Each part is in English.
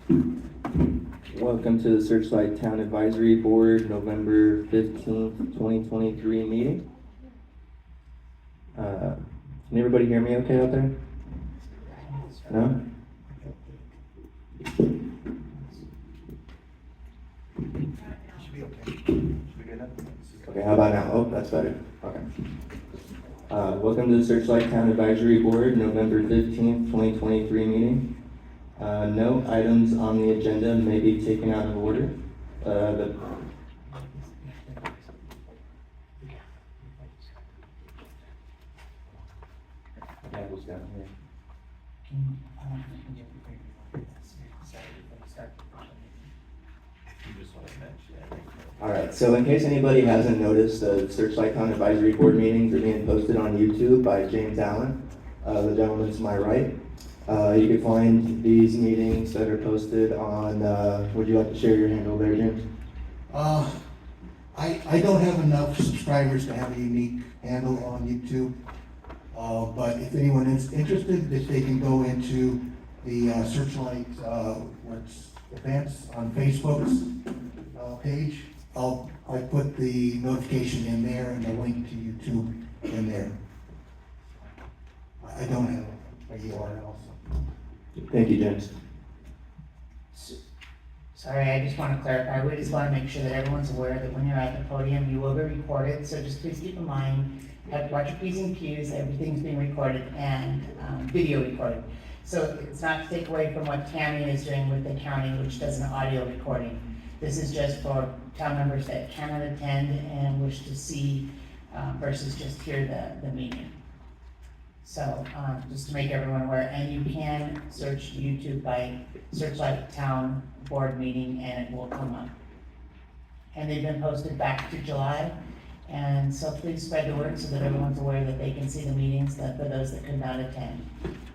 Welcome to the Searchlight Town Advisory Board, November 15th, 2023 meeting. Can everybody hear me okay out there? No? Should be okay. Should be good enough? Okay, how about now? Oh, that's better. Okay. Welcome to the Searchlight Town Advisory Board, November 15th, 2023 meeting. No items on the agenda may be taken out of order. The table's down here. All right, so in case anybody hasn't noticed, the Searchlight Town Advisory Board meetings are being posted on YouTube by James Allen, the gentleman to my right. You can find these meetings that are posted on, would you like to share your handle there, James? I don't have enough subscribers to have a unique handle on YouTube. But if anyone is interested, if they can go into the Searchlight events on Facebook's page. I put the notification in there and the link to YouTube in there. I don't have a URL. Thank you, James. Sorry, I just want to clarify, we just want to make sure that everyone's aware that when you're at the podium, you will be recorded, so just please keep in mind, watch your P's and Q's, everything's being recorded and video recorded. So it's not to take away from what Tammy is doing with the county, which does an audio recording. This is just for town members that cannot attend and wish to see versus just hear the meeting. So just to make everyone aware, and you can search YouTube by Searchlight Town Board Meeting and it will come up. And they've been posted back to July, and so please spread the word so that everyone's aware that they can see the meetings for those that could not attend.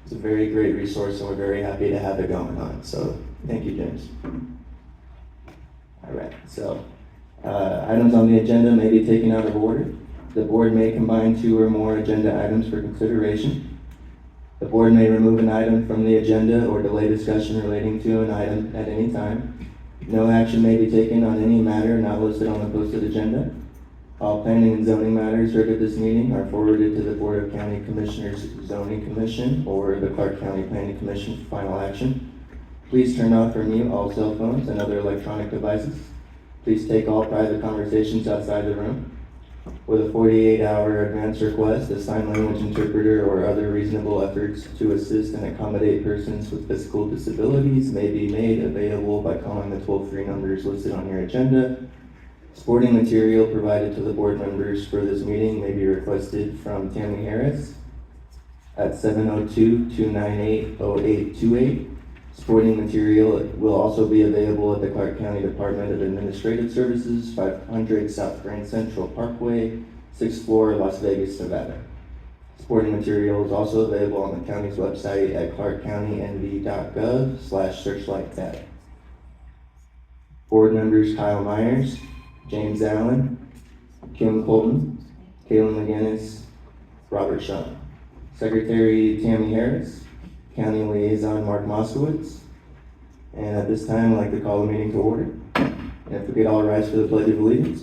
It's a very great resource and we're very happy to have it going on, so thank you, James. All right, so items on the agenda may be taken out of order. The board may combine two or more agenda items for consideration. The board may remove an item from the agenda or delay discussion relating to an item at any time. No action may be taken on any matter not listed on the posted agenda. All planning and zoning matters heard at this meeting are forwarded to the Board of County Commissioners Zoning Commission or the Clark County Planning Commission for final action. Please turn off or mute all cell phones and other electronic devices. Please take all private conversations outside the room. With a 48-hour advance request, a sign language interpreter or other reasonable efforts to assist and accommodate persons with physical disabilities may be made available by calling the toll-free numbers listed on your agenda. Sporting material provided to the board members for this meeting may be requested from Tammy Harris at 702-298-0828. Sporting material will also be available at the Clark County Department of Administrative Services, 500 South Grand Central Parkway, 6th floor, Las Vegas, Nevada. Sporting material is also available on the county's website at clarkcountynv.gov/searchlight tab. Board members Kyle Myers, James Allen, Kim Colton, Kaylin McGinnis, Robert Shaw. Secretary Tammy Harris, County Liaison Mark Moskowitz. And at this time, I'd like to call the meeting to order. And if we could all rise for the Pledge of Allegiance.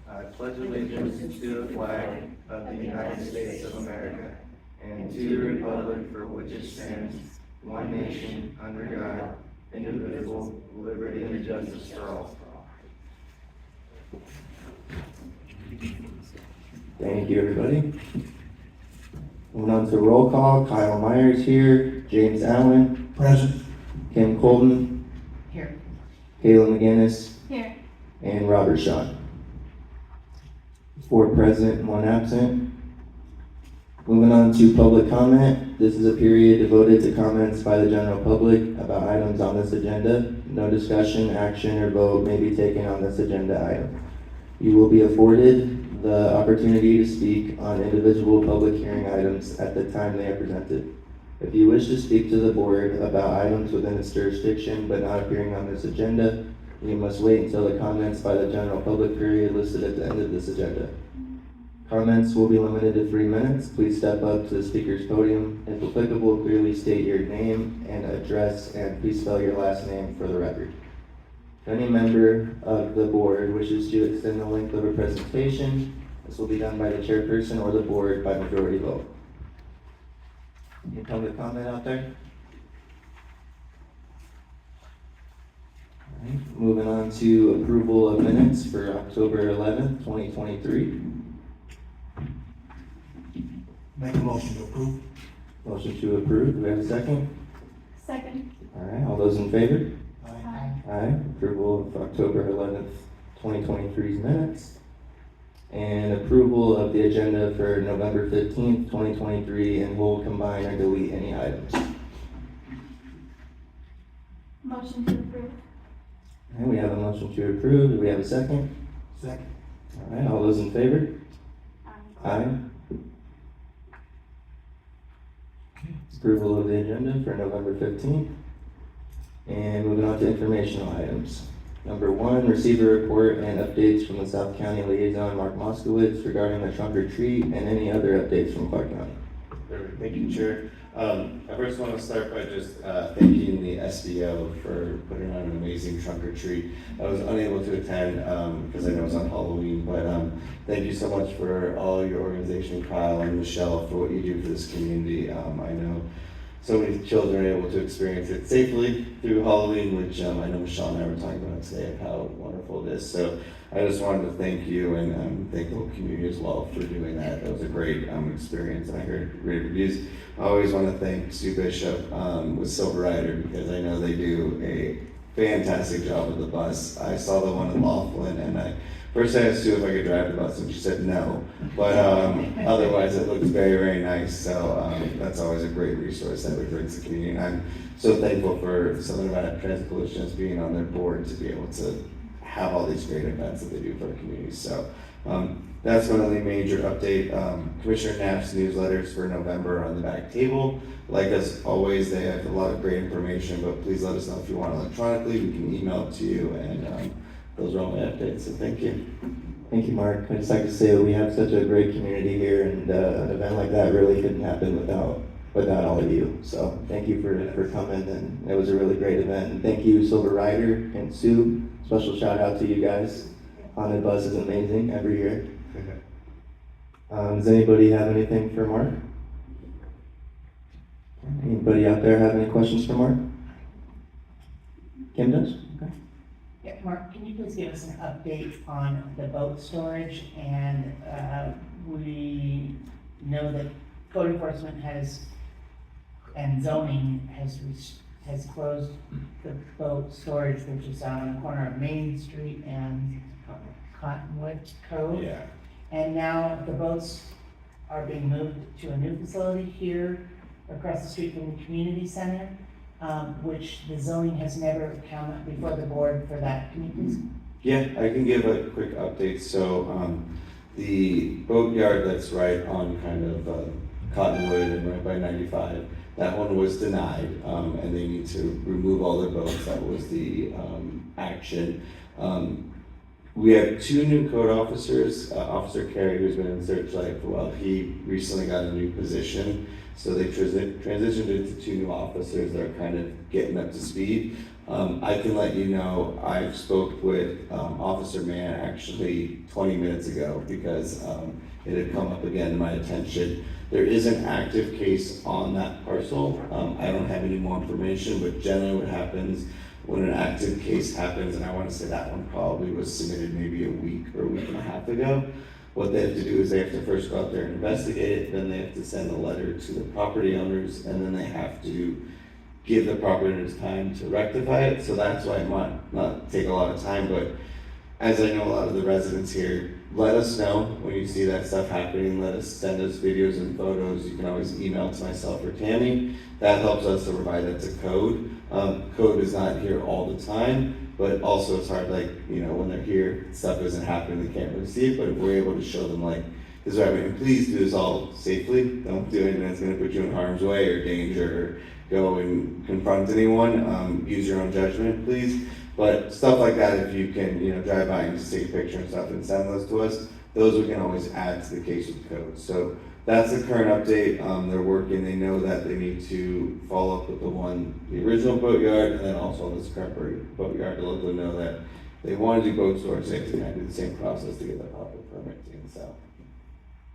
I pledge allegiance to the flag of the United States of America and to the republic for which it stands, one nation, under God, indivisible, with liberty and justice for all. Thank you, everybody. Moving on to roll call, Kyle Myers here, James Allen. Present. Kim Colton. Here. Kaylin McGinnis. Here. And Robert Shaw. 4 present, 1 absent. Moving on to public comment. This is a period devoted to comments by the general public about items on this agenda. No discussion, action, or vote may be taken on this agenda item. You will be afforded the opportunity to speak on individual public hearing items at the time they are presented. If you wish to speak to the board about items within its jurisdiction but not appearing on this agenda, you must wait until the comments by the general public period listed at the end of this agenda. Comments will be limited to 3 minutes. Please step up to the speaker's podium. If applicable, clearly state your name and address, and please spell your last name for the record. If any member of the board wishes to extend the length of a presentation, this will be done by the chairperson or the board by majority vote. Any public comment out there? All right, moving on to approval of minutes for October 11th, 2023. Make a motion to approve. Motion to approve, do we have a second? Second. All right, all those in favor? Aye. Aye, approval of October 11th, 2023's minutes. And approval of the agenda for November 15th, 2023, and we'll combine or delete any items. Motion to approve. And we have a motion to approve, do we have a second? Second. All right, all those in favor? Aye. Approval of the agenda for November 15th. And moving on to informational items. Number 1, receive a report and updates from the South County Liaison, Mark Moskowitz, regarding the trunk or treat and any other updates from Clark County. Perfect. Thank you, Chair. I first want to start by just thanking the SBO for putting on an amazing trunk or treat. I was unable to attend because I know it was on Halloween, but thank you so much for all your organization, Kyle and Michelle, for what you do for this community. I know so many children are able to experience it safely through Halloween, which I know Michelle and I were talking about today of how wonderful it is. So I just wanted to thank you and thank the whole community as well for doing that. That was a great experience, and I heard great reviews. I always want to thank Sue Bishop with Silver Rider, because I know they do a fantastic job with the bus. I saw the one in Laughlin, and first I asked Sue if I could drive the bus, and she said no. But otherwise, it looks very, very nice. So that's always a great resource that we bring to the community. And I'm so thankful for Southern Nevada Transit Coalition being on their board to be able to have all these great events that they do for our community. So that's my only major update. Commissioner Knapp's newsletters for November are on the back table. Like as always, they have a lot of great information, but please let us know if you want electronically. We can email it to you, and those are all my updates, so thank you. Thank you, Mark. I'd just like to say that we have such a great community here, and an event like that really couldn't happen without all of you. So thank you for coming, and it was a really great event. And thank you, Silver Rider and Sue. Special shout out to you guys. Haunted Bus is amazing every year. Does anybody have anything for Mark? Anybody out there have any questions for Mark? Kim does? Okay. Yeah, Mark, can you please give us an update on the boat storage? And we know that code enforcement and zoning has closed the boat storage, which is out on the corner of Main Street and Cottonwood Cove. Yeah. And now the boats are being moved to a new facility here across the street from the community center, which the zoning has never come before the board for that. Can you please? Yeah, I can give a quick update. So the boatyard that's right on kind of Cottonwood and right by 95, that one was denied, and they need to remove all their boats. That was the action. We have 2 new code officers. Officer Carey, who's been in Searchlight for a while, he recently got a new position. So they transitioned into 2 new officers that are kind of getting up to speed. I can let you know, I spoke with Officer Mann actually 20 minutes ago because it had come up again to my attention. There is an active case on that parcel. I don't have any more information, but generally what happens when an active case happens, and I want to say that one probably was submitted maybe a week or a week and a half ago, what they have to do is they have to first go out there and investigate it, then they have to send a letter to the property owners, and then they have to give the property owners time to rectify it. So that's why it might not take a lot of time, but as I know a lot of the residents here, let us know when you see that stuff happening. Let us send us videos and photos. You can always email to myself or Tammy. That helps us to provide that to code. Code is not here all the time, but also it's hard, like, you know, when they're here, stuff isn't happening, they can't really see it, but if we're able to show them, like, this is what I mean, please do this all safely. Don't do anything that's gonna put you in harm's way or danger, or go and confront anyone. Use your own judgment, please. But stuff like that, if you can, you know, drive by and just take a picture and stuff and send those to us, those we can always add to the case with code. So that's the current update. They're working, they know that they need to follow up with the original boatyard, and then also on this current boatyard to let them know that they want to do boat storage, they have to kind of do the same process to get the proper permitting, so.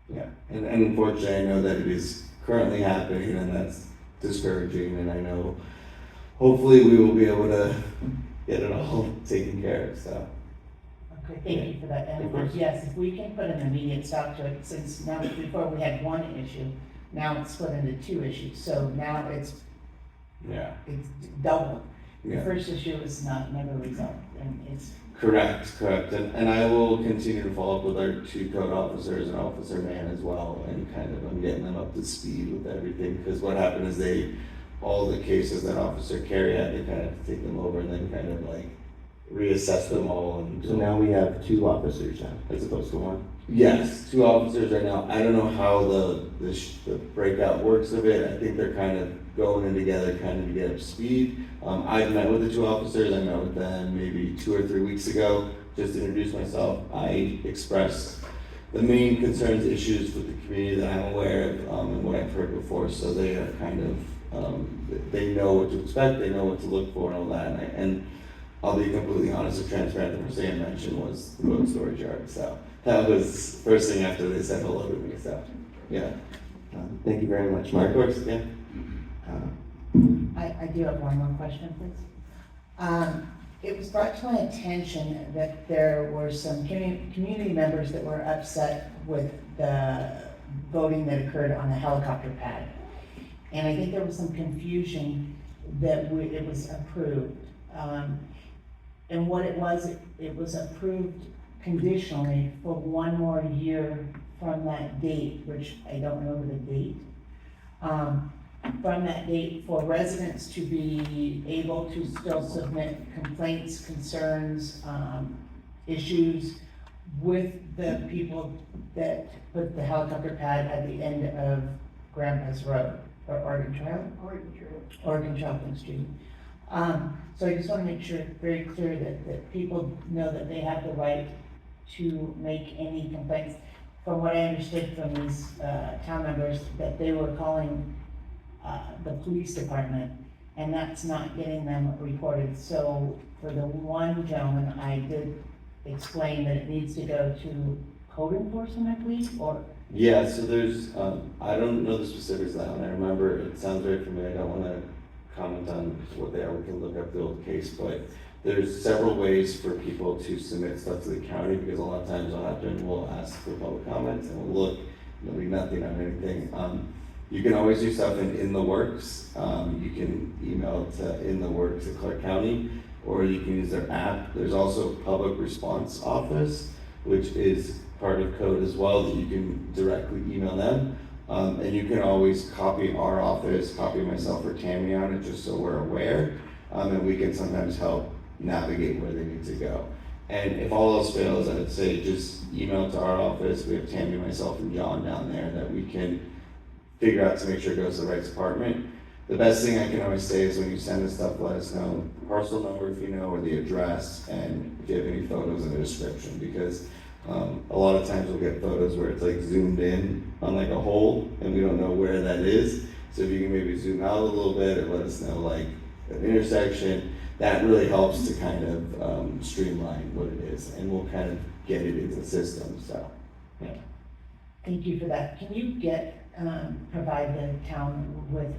Yeah, and unfortunately, I know that it is currently happening, and that's discouraging, and I know hopefully we will be able to get it all taken care of, so. Okay, thank you for that. And Of course. yes, if we can put an immediate stop to it, since now, before we had one issue, now it's split into two issues. So now it's double. The Yeah. first issue is never resolved, and it's, Correct. And I will continue to follow up with our 2 code officers and Officer Man as well, and kind of, I'm getting them up to speed with everything, because what happened is all the cases that Officer Carey had, they kind of have to take them over and then kind of like reassess them all, and. So now we have 2 officers now, as opposed to 1? Yes, 2 officers right now. I don't know how the breakout works of it. I think they're kind of going in together, kind of to get up to speed. I've met with the 2 officers. I met with them maybe 2 or 3 weeks ago, just to introduce myself. I expressed the main concerns, issues with the community that I'm aware of, and what I've heard before. So they are kind of, they know what to expect, they know what to look for and all that. And I'll be completely honest and transparent, the first thing I mentioned was the boat storage yard. So that was first thing after they said hello to me, so, yeah. Thank you very much, Mark. Of course, yeah. I do have one more question, please. It was brought to my attention that there were some community members that were upset with the voting that occurred on the helicopter pad. And I think there was some confusion that it was approved. And what it was approved conditionally for 1 more year from that date, which I don't remember the date. From that date, for residents to be able to still submit complaints, concerns, issues with the people that put the helicopter pad at the end of Grandpa's Road, or Oregon Trail? Oregon Trail, excuse me. So I just want to make sure, very clear that people know that they have the right to make any complaints. From what I understood from these town members, that they were calling the police department, and that's not getting them reported. So for the one gentleman, I did explain that it needs to go to code enforcement, I believe, or? Yeah, so there's, I don't know the specifics of that one. I remember, it sounds very familiar. I don't want to comment on what they are. We can look up the old case, but there's several ways for people to submit stuff to the county, because a lot of times what happens, we'll ask for public comments and we'll look, there'll be nothing on anything. You can always do stuff in the works. You can email to in the works at Clark County, or you can use their app. There's also Public Response Office, which is part of code as well, that you can directly email them. And you can always copy our office, copy myself or Tammy on it, just so we're aware. And we can sometimes help navigate where they need to go. And if all else fails, I would say just email to our office. We have Tammy, myself, and John down there that we can figure out to make sure it goes to the right department. The best thing I can always say is when you send us stuff, let us know the parcel number if you know, or the address, and if you have any photos and a description, because a lot of times we'll get photos where it's like zoomed in on like a hole and we don't know where that is. So if you can maybe zoom out a little bit or let us know like an intersection, that really helps to kind of streamline what it is, and we'll kind of get it into the system, so, yeah. Thank you for that. Can you provide the town with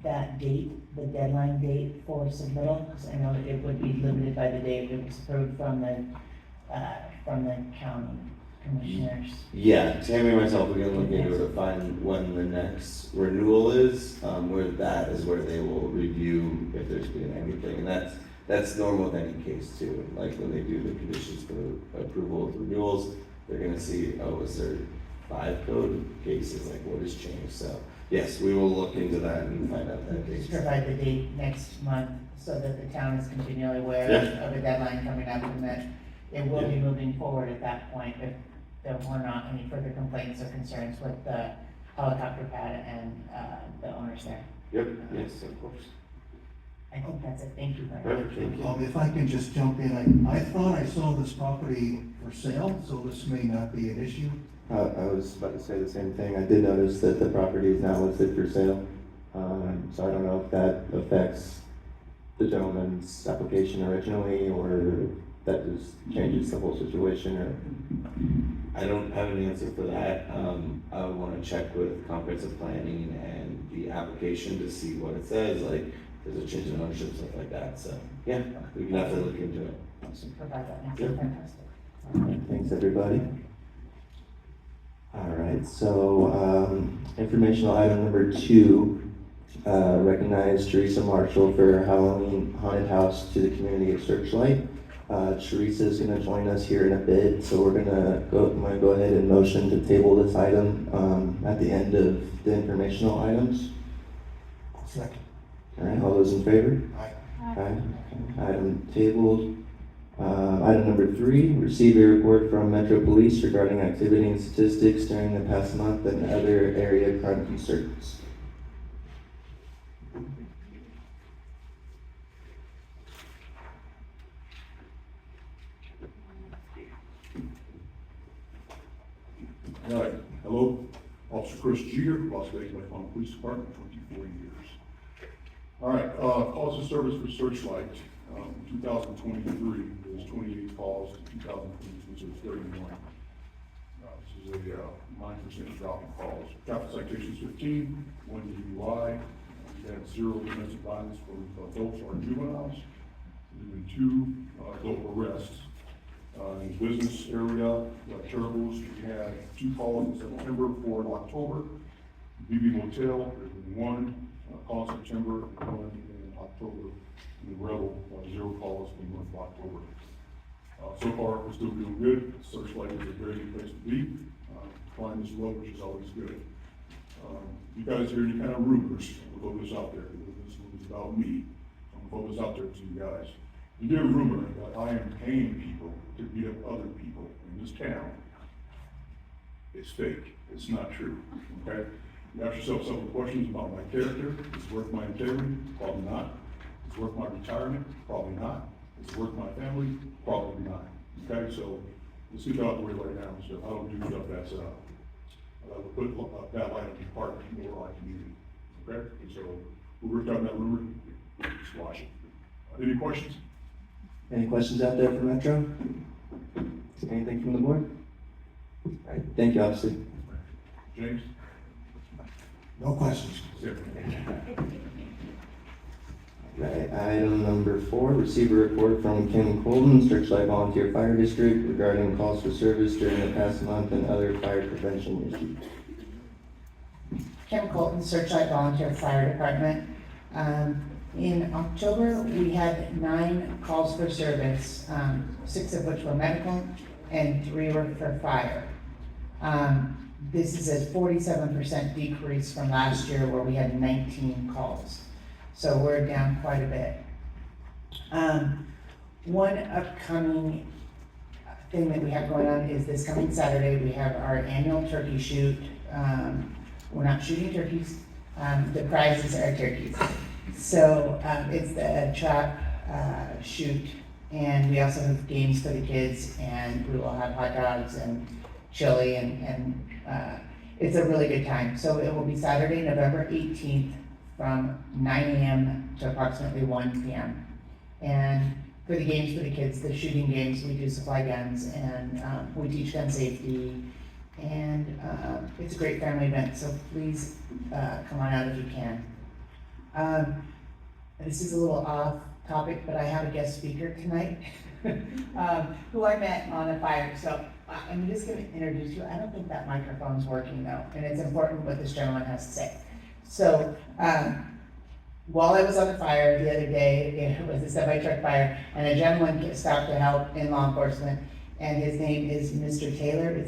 that date, the deadline date for submittal? Because I know that it would be limited by the date it was approved from the county commissioners. Yeah, Tammy and myself, we can look into it to find when the next renewal is, where that is where they will review if there's been anything, and that's normal with any case too. Like when they do the conditions for approval of renewals, they're gonna see, oh, is there 5 code cases, like what has changed? So yes, we will look into that and find out that date. Just provide the date next month so that the town is continually aware Yeah. of the deadline coming up, and that it will be moving forward at that point if there were not any further complaints or concerns with the helicopter pad and the owners there. Yep, yes, of course. I think that's it, thank you very much. Thank you. If I can just jump in, I thought I saw this property for sale, so this may not be an issue. I was about to say the same thing. I did notice that the property is now listed for sale. So I don't know if that affects the gentleman's application originally, or that just changes the whole situation, or. I don't have an answer for that. I would wanna check with comprehensive planning and the application to see what it says, like, if there's a change in ownership, stuff like that, so, yeah, we can definitely look into it. Provide that answer, Yep. fantastic. All right, thanks, everybody. All right, so, informational item number 2, recognize Teresa Marshall for her Halloween haunted house to the community of Searchlight. Teresa is gonna join us here in a bit, so I'm gonna go ahead and motion to table this item, at the end of the informational items. Second. All right, all those in favor? Aye. Aye. Item tabled. Item number 3, receive a report from Metro Police regarding activity and statistics during the past month and other area crime concerns. All right, hello, Officer Chris Jeter, Las Vegas Lake Police Department, 24 years. All right, calls of service for Searchlight, 2023, there's 28 calls, 2022, so it's 31. This is a 9% drop in calls. Traffic citations 15, 1 DUI, we had 0 domestic violence for adults or juveniles. There's been 2 adult arrests. In the business area, terribles, we had 2 calls in September, 4 in October. BB Motel, there's been 1 call in September, and 1 in October. And the Rebel, 0 calls in the month of October. So far, we're still doing good. Searchlight is a very good place to be. Crime is low, which is always good. You guys hear any kind of rumors, we'll throw this out there. This one is about me. I'm gonna throw this out there to you guys. You hear a rumor that I am paying people to beat up other people in this town. It's fake. It's not true, okay? You ask yourself several questions about my character. Is it worth my integrity? Probably not. Is it worth my retirement? Probably not. Is it worth my family? Probably not, okay? So let's get out the way right now. So I don't do stuff that's, that would put a bad light on the department or our community, okay? And so we worked out that rumor, squash it. Any questions? Any questions out there for Metro? Anything from the board? All right, thank you, officer. James? No questions. Yeah. Right, item number 4, receive a report from Kim Colton, Searchlight Volunteer Fire District regarding calls for service during the past month and other fire prevention issues. Kim Colton, Searchlight Volunteer Fire Department. In October, we had 9 calls for service, 6 of which were medical and 3 were for fire. This is a 47% decrease from last year where we had 19 calls. So we're down quite a bit. One upcoming thing that we have going on is this coming Saturday, we have our annual turkey shoot. We're not shooting turkeys, the prizes are turkeys. So it's the trap shoot, and we also have games for the kids, and we will have hot dogs and chili, and it's a really good time. So it will be Saturday, November 18th from 9 a.m. to approximately 1 p.m. And for the games for the kids, the shooting games, we do supply guns, and we teach gun safety, and it's a great family event, so please come on out if you can. This is a little off topic, but I have a guest speaker tonight who I met on a fire. So I'm just going to introduce you. I don't think that microphone's working though, and it's important what this gentleman has to say. So while I was on the fire the other day, it was a semi-truck fire, and a gentleman stopped to help in law enforcement, and his name is Mr. Taylor,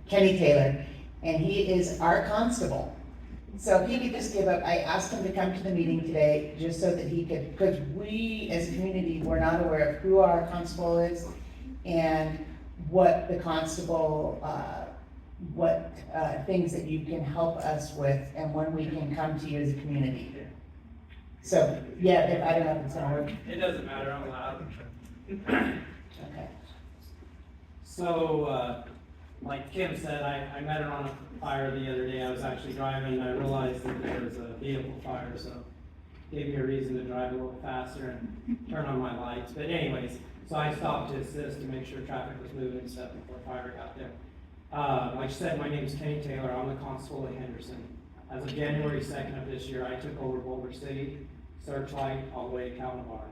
Kenny Taylor, and he is our constable. So if he could just give up, I asked him to come to the meeting today, just so that he could, because we as a community, we're not aware of who our constable is, and what the constable, what things that you can help us with, and when we can come to you as a community. So, yeah, if, I don't know if it's gonna work. It doesn't matter, I'm loud. Okay. So, like Kim said, I met her on a fire the other day. I was actually driving and I realized that there was a vehicle fire, so gave me a reason to drive a little faster and turn on my lights. But anyways, so I stopped to assist to make sure traffic was moving and stuff before fire got there. Like I said, my name is Kenny Taylor. I'm the constable at Henderson. As of January 2nd of this year, I took over Boulder City, Searchlight, all the way to Calabar.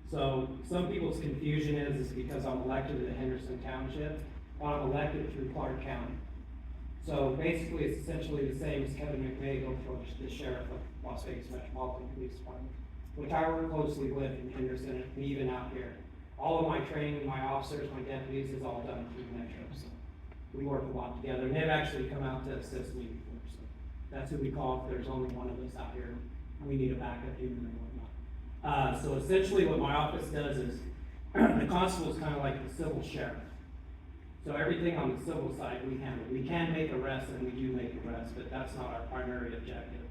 So some people's confusion is because I'm elected to Henderson Township, but I'm elected through Clark County. So basically, it's essentially the same as Kevin McVeigh for the sheriff of Las Vegas Metropolitan Police Department, which I work closely with in Henderson and even out here. All of my training, my officers, my deputies is all done through Metro. So we work a lot together, and they've actually come out to assist me before. So that's who we call if there's only one of us out here. We need a backup human and whatnot. So essentially what my office does is, the constable is kind of like the civil sheriff. So everything on the civil side we handle. We can make arrests and we do make arrests, but that's not our primary objective.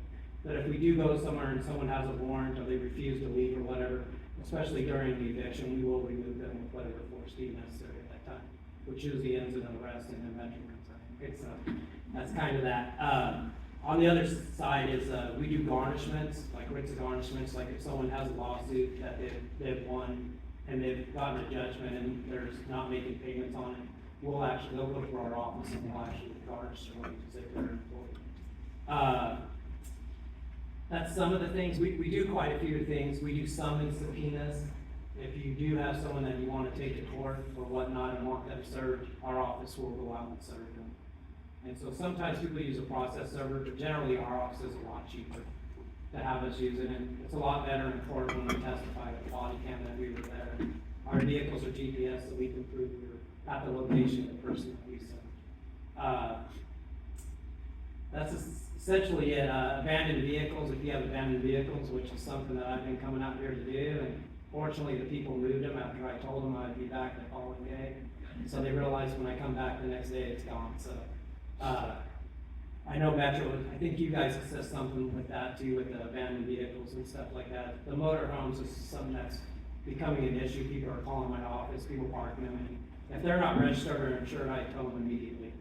But if we do go somewhere and someone has a warrant or they refuse to leave or whatever, especially during the eviction, we will remove them with whatever force deemed necessary at that time, which usually ends in an arrest and then Metro comes out. Okay, so that's kind of that. On the other side is, we do garnishments, like writs of garnishments, like if someone has a lawsuit that they've won and they've gotten a judgment and they're not making payments on it, they'll go to our office and we'll actually garnish their wages if they're employed. That's some of the things, we do quite a few things. We do summons subpoenas. If you do have someone that you want to take to court or whatnot and want them served, our office will go out and serve them. And so sometimes people use a process server, but generally our office is a lot cheaper to have us use it. And it's a lot better in court when we testify with the body cam that we were there. Our vehicles are GPS, so we can prove we were at the location of the person that we served. That's essentially it. Abandoned vehicles, if you have abandoned vehicles, which is something that I've been coming out here to do, and fortunately the people moved them after I told them I'd be back the following day. So they realized when I come back the next day, it's gone. So I know Metro, I think you guys assist something with that too, with the abandoned vehicles and stuff like that. The motor homes is something that's becoming an issue. People are calling my office, people parking them, and if they're not registered or insured, I tell them immediately.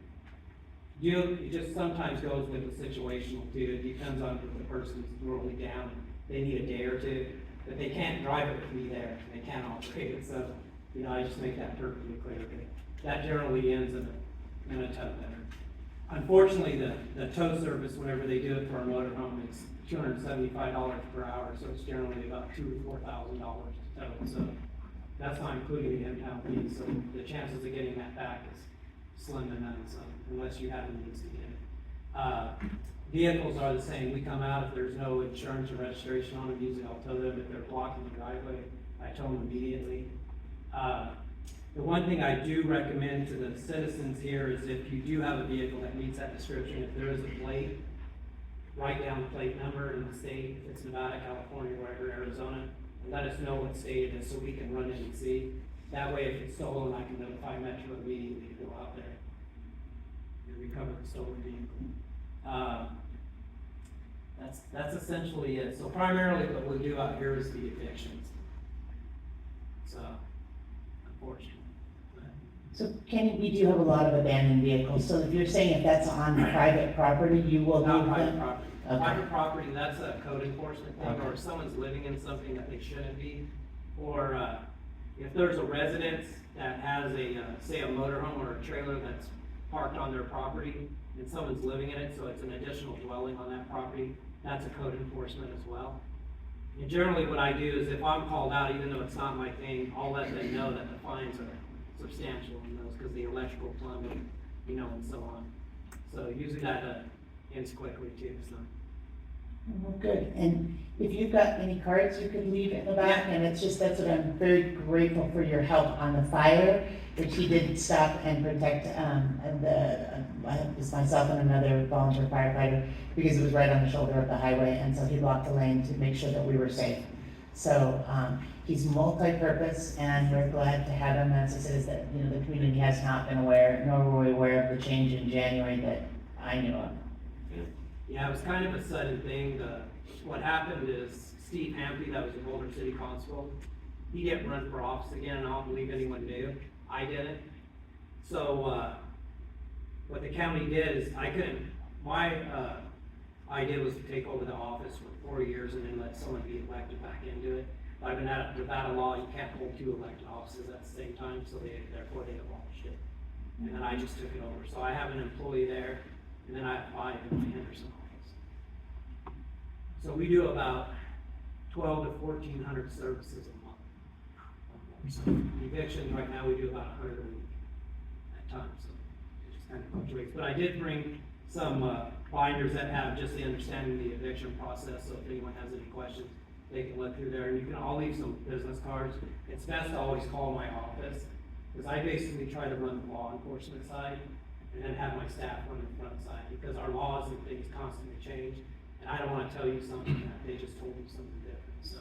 It just sometimes goes with the situational too. It depends on if the person's really down. They need a day or two, but they can't drive it with me there. They can't operate it. So, I just make that perfectly clear. That generally ends in a tow better. Unfortunately, the tow service, whenever they do it for a motorhome, it's $275 per hour. So it's generally about $2,000 to $4,000 to tow. So that's not including the impound fees. So the chances of getting that back is slim to none. So unless you have the means to get it. Vehicles are the same. We come out, if there's no insurance or registration on them, usually I'll tow them. If they're blocking the driveway, I tow them immediately. The one thing I do recommend to the citizens here is if you do have a vehicle that meets that description, if there is a plate, write down the plate number in the state, if it's Nevada, California, wherever, Arizona, and let us know what state it is so we can run in and see. That way, if it's stolen, I can notify Metro immediately to go out there and recover the stolen vehicle. That's essentially it. So primarily what we do out here is the evictions. So, unfortunately. So Kenny, we do have a lot of abandoned vehicles. So if you're saying if that's on private property, you will Not leave private them? property. Okay. Private property, that's a code enforcement thing, Okay. or if someone's living in something that they shouldn't be. Or, if there's a residence that has say a motorhome or a trailer that's parked on their property, and someone's living in it, so it's an additional dwelling on that property, that's a code enforcement as well. And generally what I do is if I'm called out, even though it's not my thing, I'll let them know that the fines are substantial in those, because the electrical, plumbing, and so on. So usually that ends quickly too, so. Well, good. And if you've got any cards you could leave in the back, and that's what I'm very grateful for your help on the fire, which he did stop and protect, it was myself and another volunteer firefighter, because it was right on the shoulder of the highway, and so he blocked the lane to make sure that we were safe. So, he's multi-purpose, and we're glad to have him. As I said, is that, the community has not been aware, nor were we aware of the change in January that I knew of. Yeah, it was kind of a sudden thing. what happened is Steve Hampy, that was the Boulder City Constable, he didn't run for office again, and I don't believe anyone knew. I didn't. So, what the county did is my idea was to take over the office for 4 years and then let someone be elected back into it. But I've been at Nevada law, you can't hold 2 elected offices at the same time, so therefore they abolished it. And then I just took it over. So I have an employee there, and then I have 5 in my Henderson office. So we do about 12 to 1,400 services a month. So evictions, right now, we do about 100 a week at times, so it just kind of fluctuates. But I did bring some binders that have just the understanding of the eviction process, so if anyone has any questions, they can look through there, and you can all leave some business cards. It's best to always call my office, because I basically try to run the law enforcement side, and then have my staff run the front side, because our laws and things constantly change, and I don't wanna tell you something that they just told me something different, so.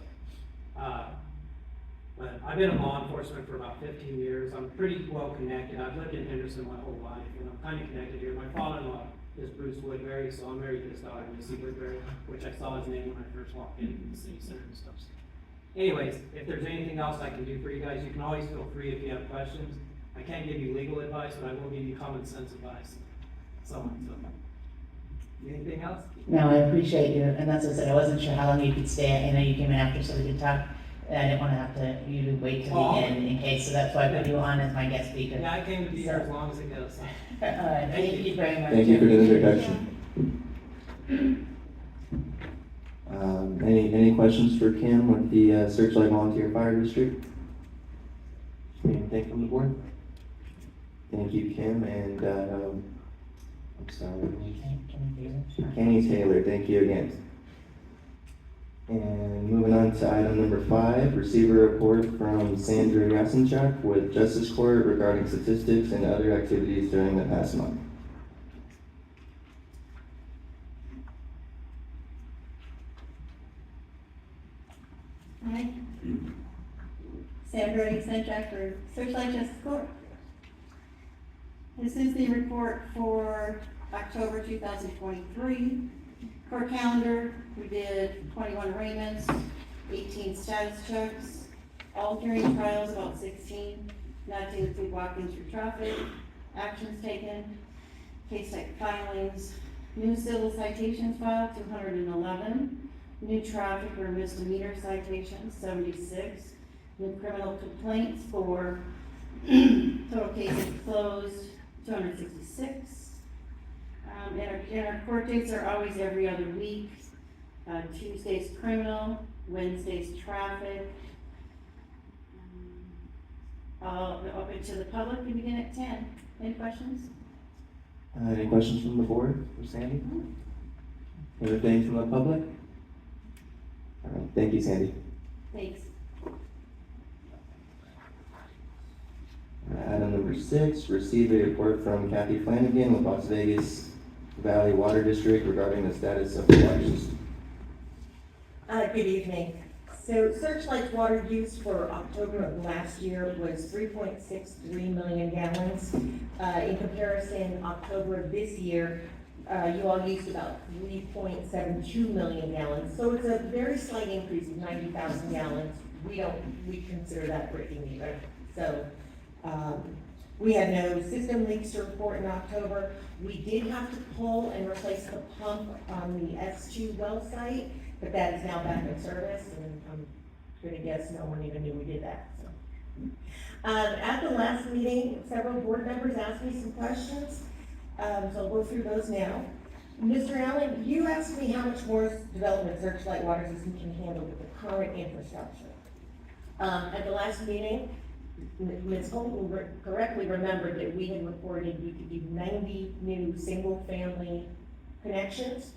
But I've been in law enforcement for about 15 years. I'm pretty well connected. I've lived in Henderson my whole life, and I'm kind of connected here. My father-in-law is Bruce Woodbury, so I'm married to his daughter, Missy Woodbury, which I saw his name when I first walked in the city center and stuff. Anyways, if there's anything else I can do for you guys, you can always feel free if you have questions. I can't give you legal advice, but I will give you common sense advice. So on. Anything else? No, I appreciate you, and that's what I said, I wasn't sure how long you could stay, I know you came in after so we could talk. I didn't wanna have you to wait till the end in case, so that's why I put you on as my guest speaker. Yeah, I came to be here as long as it goes. Thank you very much. Thank you for the introduction. Any questions for Kim with the Searchlight Volunteer Fire District? Anything from the board? Thank you, Kim, and, I'm sorry. Kenny Taylor, thank you again. And moving on to item number 5, receive a report from Sandra Yasinchuk with Justice Court regarding statistics and other activities during the past month. Hi. Sandra Yasinchuk for Searchlight Justice Court. This is the report for October 2023. Court calendar, we did 21 arraignments, 18 status checks, all hearing trials, about 16, not to include walk-ins for traffic, actions taken, case type filings, new civil citations filed, 211, new traffic or misdemeanor citations, 76, new criminal complaints for total cases closed, 266. And our court dates are always every other week. Tuesday's criminal, Wednesday's traffic. I'll open to the public, we begin at 10. Any questions? Any questions from the board for Sandy? Anything from the public? All right, thank you, Sandy. Thanks. Item number 6, receive a report from Kathy Flanagan with Las Vegas Valley Water District regarding the status of the water system. Good evening. So Searchlight's water use for October of last year was 3.63 million gallons. In comparison, October of this year, you all used about 3.72 million gallons. So it's a very slight increase of 90,000 gallons. We consider that breaking even. So we had no system leaks to report in October. We did have to pull and replace the pump on the S2 well site, but that is now back in service, and I'm gonna guess no one even knew we did that, so. At the last meeting, several board members asked me some questions, so I'll go through those now. Mr. Allen, you asked me how much more development Searchlight Water System can handle with the current infrastructure. At the last meeting, Ms. Holton correctly remembered that we had reported we could do 90 new single-family connections.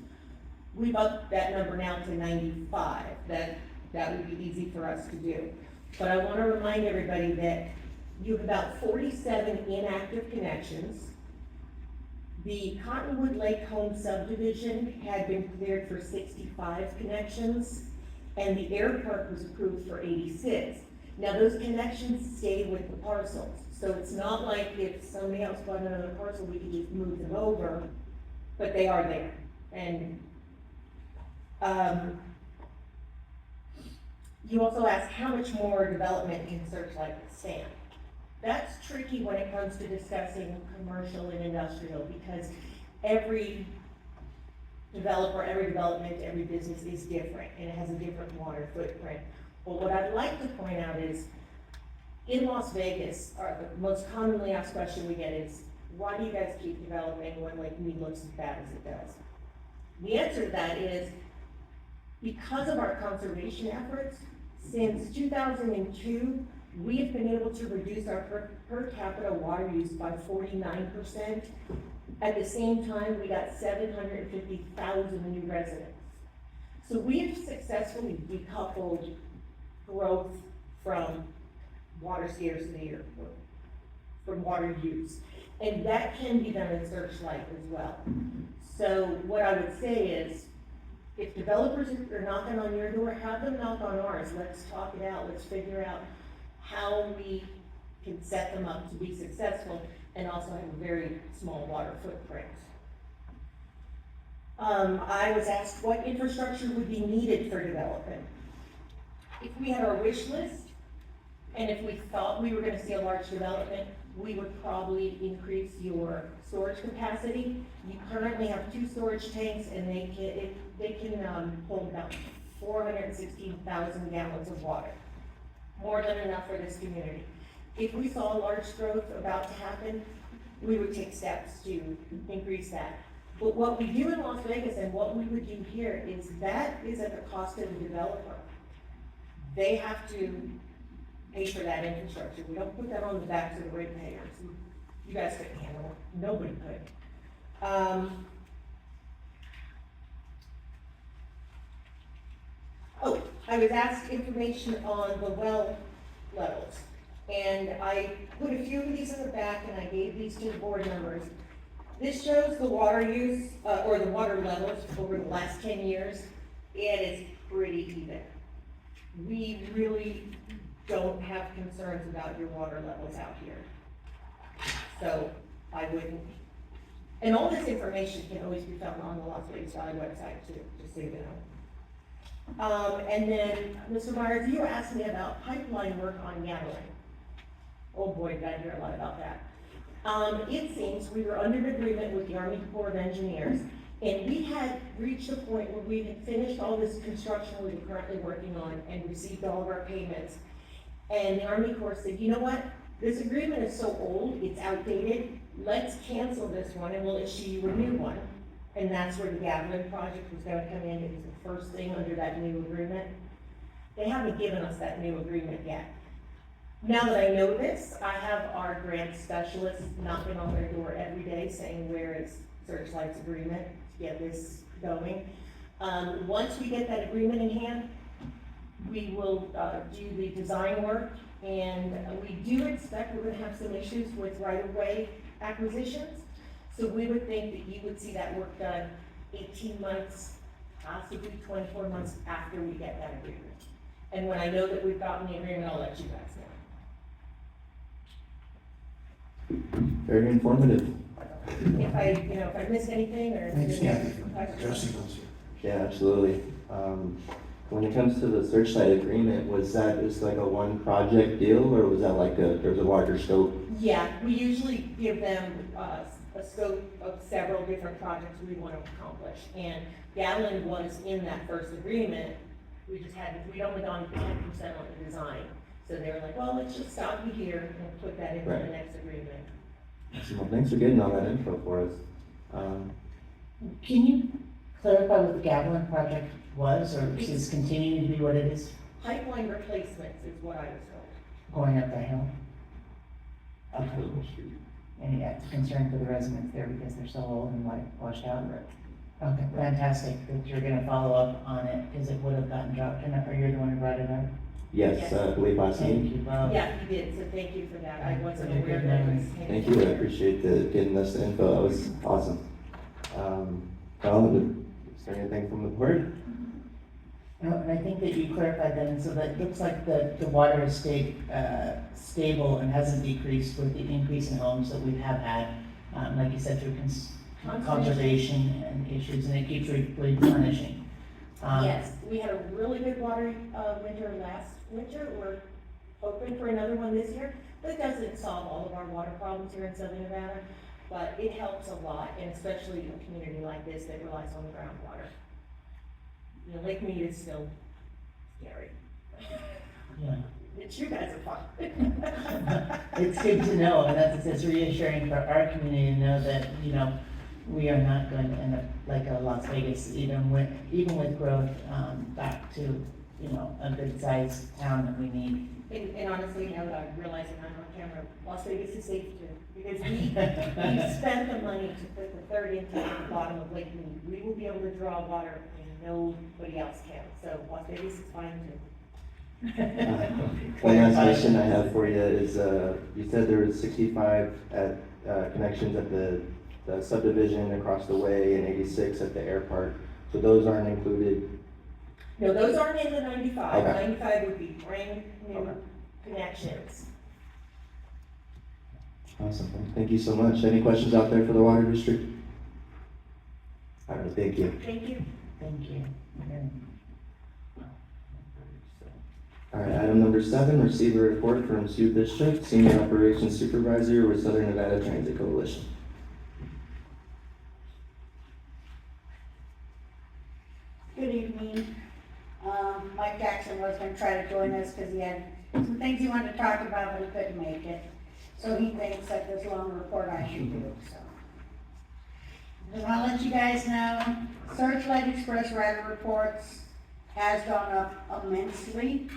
We've upped that number now to 95. That would be easy for us to do. But I want to remind everybody that you have about 47 inactive connections. The Cottonwood Lake Home subdivision had been cleared for 65 connections, and the airport was approved for 86. Now, those connections stay with the parcels, so it's not like if somebody else bought another parcel, we could just move them over, but they are there. And You also asked how much more development can Searchlight stand. That's tricky when it comes to discussing commercial and industrial, because every developer, every development, every business is different, and it has a different water footprint. But what I'd like to point out is, in Las Vegas, the most commonly asked question we get is, why do you guys keep developing when Lake Mead looks as bad as it does? The answer to that is, because of our conservation efforts, since 2002, we have been able to reduce our per capita water use by 49%. At the same time, we got 750,000 new residents. So we have successfully decoupled growth from water scarcity or from water use. And that can be done in Searchlight as well. So what I would say is, if developers are knocking on your door, have them knock on ours. Let's talk it out. Let's figure out how we can set them up to be successful and also have a very small water footprint. I was asked what infrastructure would be needed for development. If we had our wish list, and if we thought we were going to see a large development, we would probably increase your storage capacity. You currently have 2 storage tanks, and they can hold about 416,000 gallons of water. More than enough for this community. If we saw a large growth about to happen, we would take steps to increase that. But what we do in Las Vegas and what we would do here is that is at the cost of the developer. They have to pay for that infrastructure. We don't put that on the backs of the ratepayers. You guys couldn't handle it. Nobody could. I was asked information on the well levels. And I put a few of these in the back, and I gave these to the board members. This shows the water use, or the water levels over the last 10 years. It is pretty even. We really don't have concerns about your water levels out here. So I wouldn't. And all this information can always be found on the Las Vegas Valley website too, just so you know. And then, Mr. Myers, you asked me about pipeline work on Gatling. Oh boy, did I hear a lot about that. It seems we were under an agreement with the Army Corps of Engineers, and we had reached a point where we had finished all this construction we were currently working on and received all of our payments. And the Army Corps said, you know what, this agreement is so old, it's outdated, let's cancel this one and we'll issue you a new one. And that's where the Gatlin project was gonna come in. It was the first thing under that new agreement. They haven't given us that new agreement yet. Now that I know this, I have our grant specialists knocking on their door every day saying, where is Searchlight's agreement to get this going? Once we get that agreement in hand, we will do the design work, and we do expect we're gonna have some issues with right-of-way acquisitions. So we would think that you would see that work done 18 months, possibly 24 months after we get that agreement. And when I know that we've gotten the agreement, I'll let you guys know. Very informative. If I missed anything or. Thanks, Kathy, for addressing those here. Yeah, absolutely. When it comes to the Searchlight agreement, was that just like a one project deal, or was that like there's a larger scope? Yeah, we usually give them a scope of several different projects we want to accomplish. And Gatlin was in that first agreement. We'd only gone 10% on the design. So they were like, well, let's just stop you here and put that into the next agreement. Well, thanks for getting all that info for us. Can you clarify what the Gatlin project was, or is this continuing to be what it is? Pipeline replacements is what I was told. Going up the hill? Okay. And yeah, it's a concern for the residents there because they're so old and washed out. Okay, fantastic that you're gonna follow up on it, because it would have gotten dropped, or you're the one who brought it up? Yes, I believe last Thank week. you, Bob. Yeah, you did, so thank you for that. I wasn't Okay, aware good that it memory. was. Thank you, I appreciate getting us the info, that was awesome. Well, is there anything from the board? No, and I think that you clarified that, and so that it looks like the water is stable and hasn't decreased with the increase in homes that we have had, like you said, through conservation and issues, and it keeps replenishing. Yes, we had a really good water, winter last winter, we're hoping for another one this year. That doesn't solve all of our water problems here in Southern Nevada, but it helps a lot, and especially in a community like this that relies on the groundwater. You know, Lake Mead is still scary. Yeah. But you guys are fine. It's good to know, and that's reassuring for our community to know that, you know, we are not going to end up like a Las Vegas, even with growth, back to, you know, a good sized town that we need. And honestly, now that I'm realizing I'm on camera, Las Vegas is safe too, because we spent the money to put the third intake at the bottom of Lake Mead. We will be able to draw water and nobody else can, so Las Vegas is fine too. One last question I have for you is, you said there was 65 connections at the subdivision across the way and 86 at the air park. So those aren't included? No, those aren't in the 95. Okay. 95 would be brand new Okay. connections. Awesome. Thank you so much. Any questions out there for the water district? All right, thank you. Thank you. Thank you. Okay. All right, item number 7, receive a report from Sue Bishop, Senior Operations Supervisor with Southern Nevada Transit Coalition. Good evening. Mike Jackson was gonna try to join us because he had some things he wanted to talk about, but he couldn't make it. So he thinks that this long report I should do, so. Just wanna let you guys know, Searchlight Express rider reports has gone up immensely.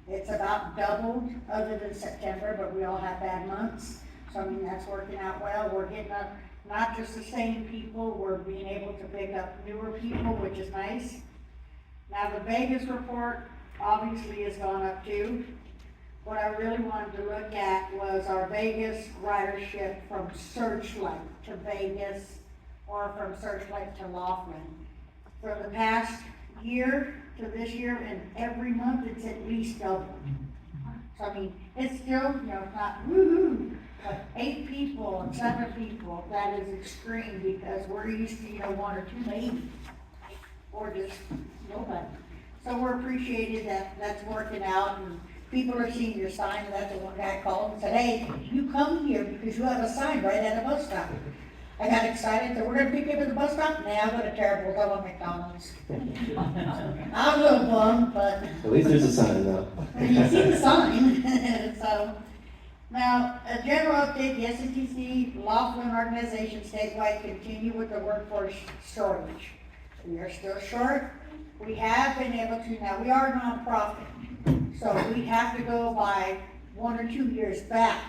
It's about doubled other than September, but we all have bad months. So I mean, that's working out well. We're getting up, not just the same people, we're being able to pick up newer people, which is nice. Now, the Vegas report obviously has gone up too. What I really wanted to look at was our Vegas ridership from Searchlight to Vegas or from Searchlight to Laughlin. For the past year to this year, and every month it's at least double. So I mean, it's still, you know, not woo-hoo, but 8 people and 7 people, that is extreme because we're used to, you know, 1 or 2 maybe, or just nobody. So we're appreciated that that's working out, and people are seeing your sign. That's the one guy called and said, hey, you come here because you have a sign right at a bus stop. I got excited, so we're gonna pick you up at the bus stop. Now I've got a terrible, I want McDonald's. I'm a little bummed, but At least there's a sign though. you see the sign. So, now, a general update, the SNTC Laughlin organization statewide continue with the workforce shortage. We are still short. We have been able to, now we are a nonprofit, so we have to go by 1 or 2 years back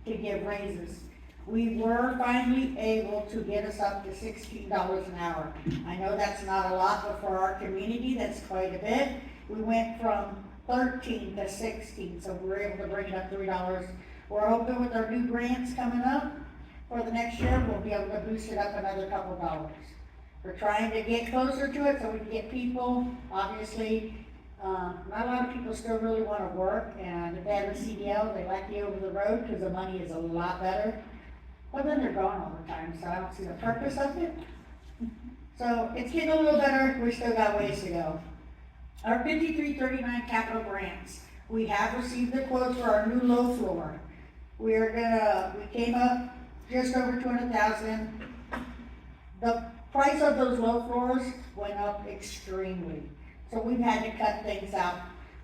to give raises. We were finally able to get us up to $16 an hour. I know that's not a lot, but for our community, that's quite a bit. We went from 13 to 16, so we were able to bring it up $3. We're hoping with our new grants coming up for the next year, we'll be able to boost it up another couple dollars. We're trying to get closer to it so we can get people, obviously, not a lot of people still really want to work, and if they have a CDL, they like the over the road because the money is a lot better. But then they're gone all the time, so I don't see the purpose of it. So it's getting a little better, we still got ways to go. Our 5339 capital grants, we have received the quotes for our new low floor. We came up just over 200,000. The price of those low floors went up extremely. So we've had to cut things out.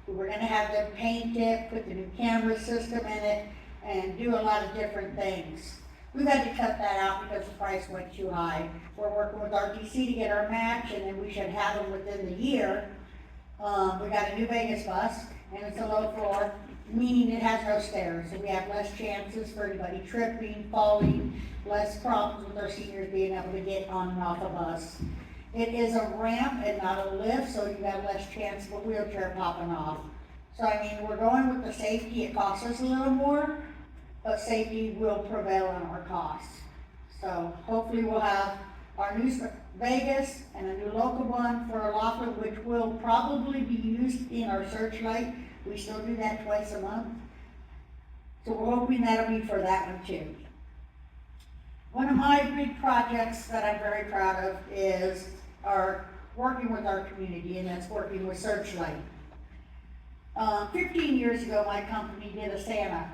We were gonna have them paint it, put the new camera system in it, and do a lot of different things. We've had to cut that out because the price went too high. We're working with RTC to get our match, and then we should have them within the year. We got a new Vegas bus, and it's a low floor, meaning it has no stairs, so we have less chances for anybody tripping, falling, less problems with our seniors being able to get on and off a bus. It is a ramp and not a lift, so you got less chance of a wheelchair popping off. So I mean, we're going with the safety. It costs us a little more, but safety will prevail on our costs. So hopefully we'll have our new Vegas and a new local one for our Laughlin, which will probably be used in our Searchlight. We still do that twice a month. So we're hoping that'll be for that one too. One of my big projects that I'm very proud of is our working with our community, and that's working with Searchlight. 15 years ago, my company did a Santa.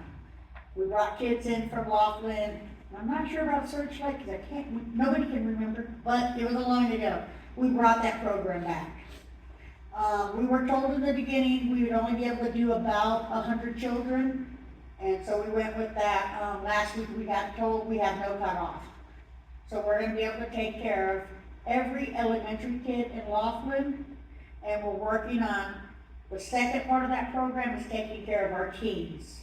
We brought kids in from Laughlin. I'm not sure about Searchlight, because nobody can remember, but it was a long ago. We brought that program back. We were told in the beginning we would only be able to do about 100 children, and so we went with that. Last week we got told we have no cutoff. So we're gonna be able to take care of every elementary kid in Laughlin, and we're working on the second part of that program is taking care of our teens.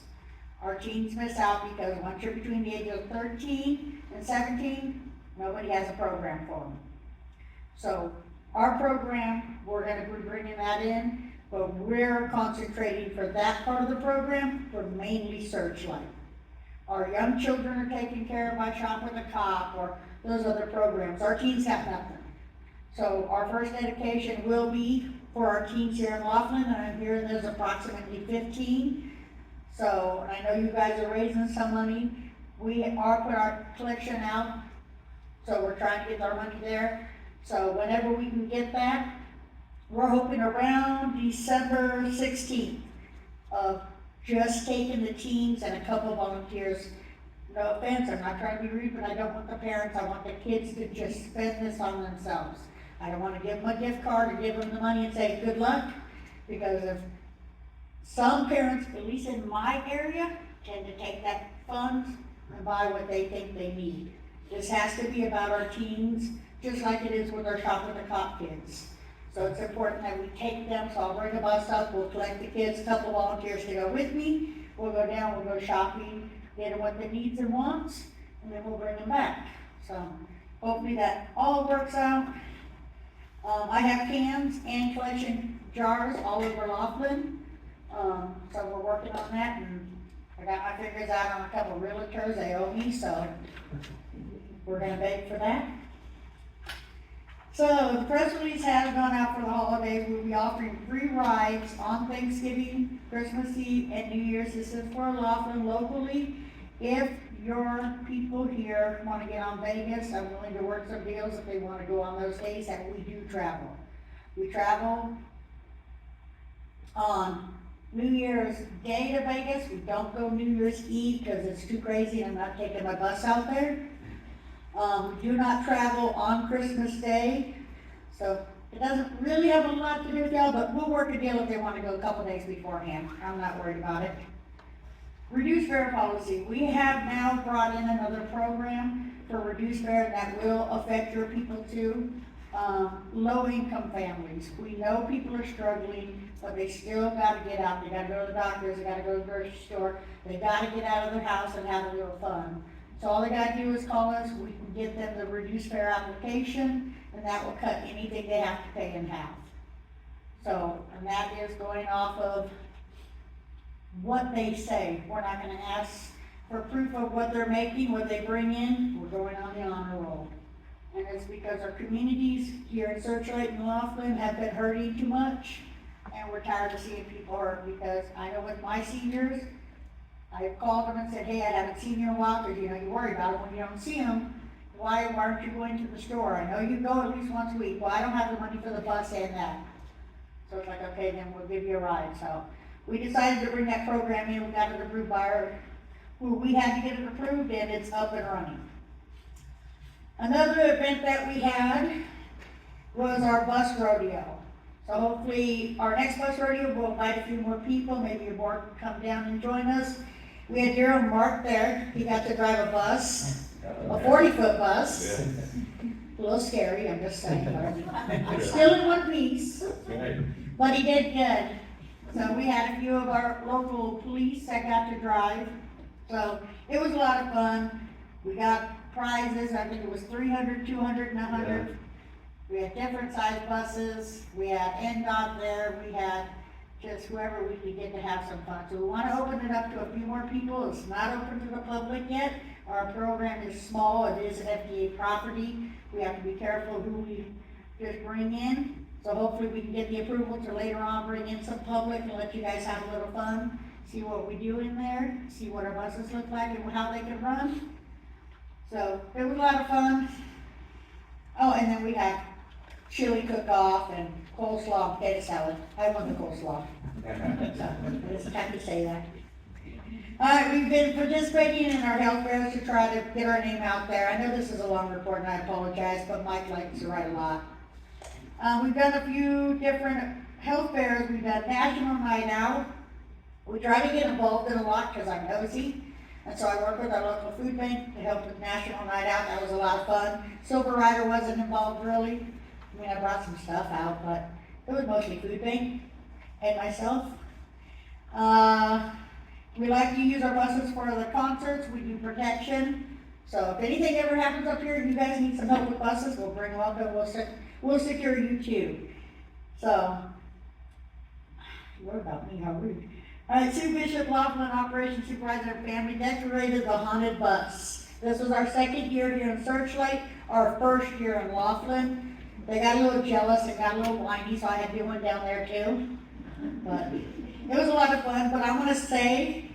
Our teens miss out because once you're between the ages of 13 and 17, nobody has a program for them. So our program, we're gonna be bringing that in, but we're concentrating for that part of the program for mainly Searchlight. Our young children are taken care of by Shop with a Cop or those other programs. Our teens have nothing. So our first dedication will be for our teens here in Laughlin, and I'm hearing there's approximately 15. So I know you guys are raising some money. We are put our collection out, so we're trying to get our money there. So whenever we can get that, we're hoping around December 16th of just taking the teens and a couple volunteers. No offense, I'm not trying to be rude, but I don't want the parents, I want the kids to just spend this on themselves. I don't want to give them a gift card or give them the money and say, good luck, because if some parents, at least in my area, tend to take that funds and buy what they think they need. This has to be about our teens, just like it is with our Shop with the Cop kids. So it's important that we take them, so I'll bring a bus up, we'll collect the kids, a couple volunteers to go with me, we'll go down, we'll go shopping, get them what they needs and wants, and then we'll bring them back. So hopefully that all works out. I have cans and collection jars all over Laughlin, so we're working on that, and I got my fingers out on a couple realtors, they owe me, so we're gonna beg for that. So the press release has gone out for the holidays. We'll be offering free rides on Thanksgiving, Christmas Eve, and New Year's. This is for Laughlin locally. If your people here want to get on Vegas, I'm willing to work some deals if they want to go on those days, and we do travel. We travel on New Year's Day to Vegas. We don't go New Year's Eve because it's too crazy and I'm not taking my bus out there. We do not travel on Christmas Day, so it doesn't really have a lot to do with y'all, but we'll work a deal if they want to go a couple days beforehand. I'm not worried about it. Reduced fare policy. We have now brought in another program for reduced fare that will affect your people too. Low-income families. We know people are struggling, but they still got to get out. They got to go to the doctors, they got to go to the grocery store, they got to get out of their house and have a little fun. So all they gotta do is call us, we can get them the reduced fare application, and that will cut anything they have to pay in half. So, and that is going off of what they say. We're not gonna ask for proof of what they're making, what they bring in, we're going on the honor roll. And it's because our communities here in Searchlight and Laughlin have been hurting too much, and we're tired of seeing people hurt, because I know with my seniors, I've called them and said, hey, I haven't seen you in a while, because you worry about it when you don't see them. Why aren't you going to the store? I know you go at least once a week. Well, I don't have the money for the bus and that. So it's like, okay, then we'll give you a ride. So we decided to bring that program in. We got it approved by our, we had to get it approved, and it's up and running. Another event that we had was our bus rodeo. So hopefully our next bus rodeo will invite a few more people. Maybe your board can come down and join us. We had Daryl Mark there. He got to drive a bus, a 40-foot bus. A little scary, I'm just saying. Still in one piece, but he did good. So we had a few of our local police that got to drive. So it was a lot of fun. We got prizes. I think it was 300, 200, and 100. Yeah. We had different size buses. We had NDOT there. We had just whoever we could get to have some fun. So we want to open it up to a few more people. It's not open to the public yet. Our program is small. It is FDA property. We have to be careful who we just bring in. So hopefully we can get the approval to later on bring in some public and let you guys have a little fun, see what we do in there, see what our buses look like and how they can run. So it was a lot of fun. Oh, and then we had chili cook-off and coleslaw and potato salad. I won the coleslaw. So, I just have to say that. All right, we've been participating in our health fairs to try to get our name out there. I know this is a long report and I apologize, but Mike likes to write a lot. We've done a few different health fairs. We've done National Night Out. We try to get involved in a lot because I'm nosy. And so I work with our local food bank to help with National Night Out. That was a lot of fun. Silver Rider wasn't involved really. I mean, I brought some stuff out, but it was mostly food bank and myself. We like to use our buses for the concerts. We do protection. So if anything ever happens up here and you guys need some help with buses, we'll bring them up and we'll secure you too. So, what about me? How rude. All right, Sue Bishop, Laughlin Operations Supervisor and Family decorated the haunted bus. This was our second year here in Searchlight, our first year in Laughlin. They got a little jealous and got a little whiny, so I had to do one down there too. But it was a lot of fun, but I want to say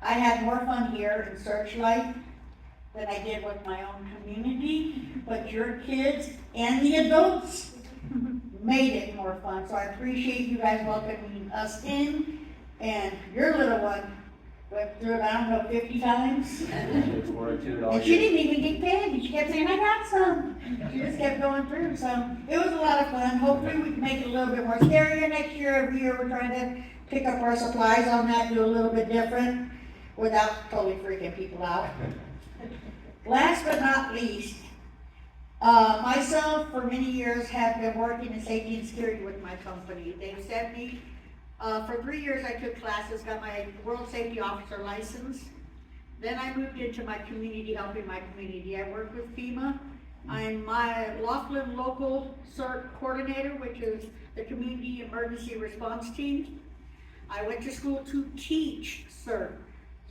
I had more fun here in Searchlight than I did with my own community, but your kids and the adults made it more fun. So I appreciate you guys welcoming us in. And your little one went through it, I don't know, 50 times. And she didn't even get paid. She kept saying, I got some. She just kept going through. So it was a lot of fun. Hopefully we can make it a little bit more scarier next year. Every year we're trying to pick up our supplies on that, do a little bit different without totally freaking people out. Last but not least, myself for many years have been working in safety and security with my company. They've sent me for 3 years I took classes, got my World Safety Officer license. Then I moved into my community, helping my community. I work with FEMA. I'm my Laughlin Local CERT Coordinator, which is the Community Emergency Response Team. I went to school to teach CERT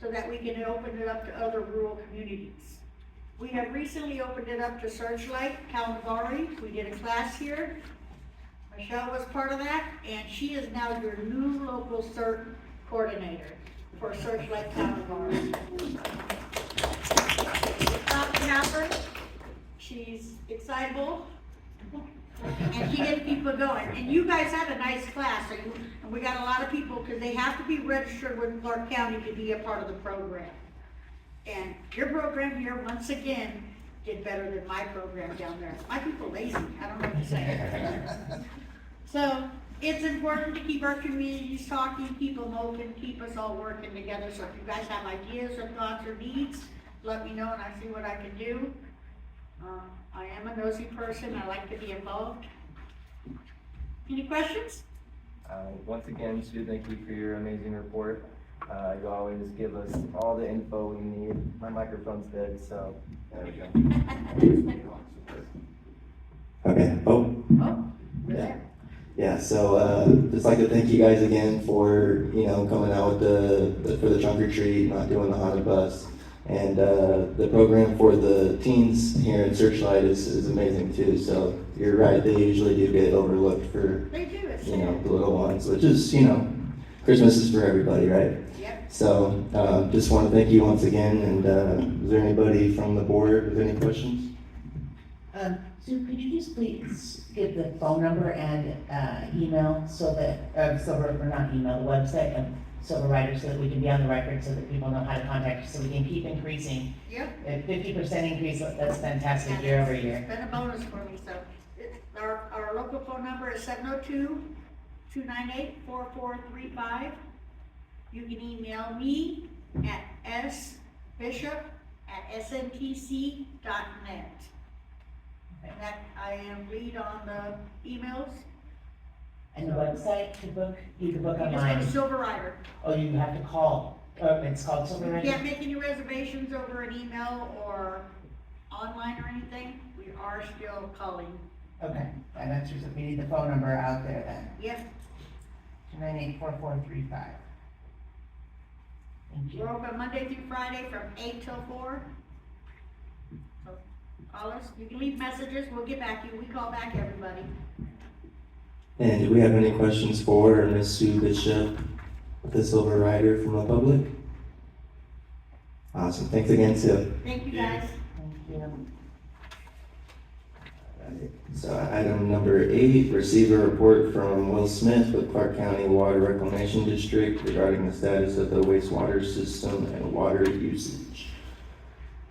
so that we can open it up to other rural communities. We have recently opened it up to Searchlight, Calvary. We did a class here. Michelle was part of that, and she is now your new local CERT coordinator for Searchlight Calvary. It's not to happen. She's excitable, and she gets people going. And you guys had a nice class, and we got a lot of people, because they have to be registered with Clark County to be a part of the program. And your program here, once again, did better than my program down there. My people lazy, I don't know what to say. So, it's important to keep our communities talking, keep them open, keep us all working together. So if you guys have ideas or thoughts or needs, let me know and I see what I can do. I am a nosy person, I like to be involved. Any questions? Once again, Sue, thank you for your amazing report. You always give us all the info we need. My microphone's dead, so there we go. Okay, Yeah. Yeah, so, just like to thank you guys again for, coming out with for the trunk or treat, not doing the haunted bus. And, the program for the teens here in Searchlight is amazing too, so you're right, they usually do get overlooked for, They do, it's the little ones, which is, Christmas is for everybody, right? Yep. So, just want to thank you once again, and, is there anybody from the board with any questions? Sue, could you just please give the phone number and email so that, Silver, or not email, the website of Silver Rider, so that we can be on the record, so that people know how to contact you, so we can keep increasing. Yep. At 50% increase, that's fantastic And year over It's year. been a bonus for me, so our local phone number is 702-298-4435. You can email me at sbishop@sntc.net. And that I am lead on the emails. And the website to book, you can book You just go online. to Silver Rider. Oh, you have to call, it's called Silver You Rider? can't make any reservations over an email or online or anything. We are still calling. Okay, and that's just, we need the phone number out there then. Yep, 298-4435. Thank you. we're open Monday through Friday from 8 till 4. So call us. You can leave messages. We'll get back to you. We call back everybody. And do we have any questions for Ms. Sue Bishop, the Silver Rider, from the public? Awesome, thanks again, Sue. Thank you, guys. Thank you. Alright, so item number 8, receive a report from Will Smith with Clark County Water Reclamation District regarding the status of the wastewater system and water usage.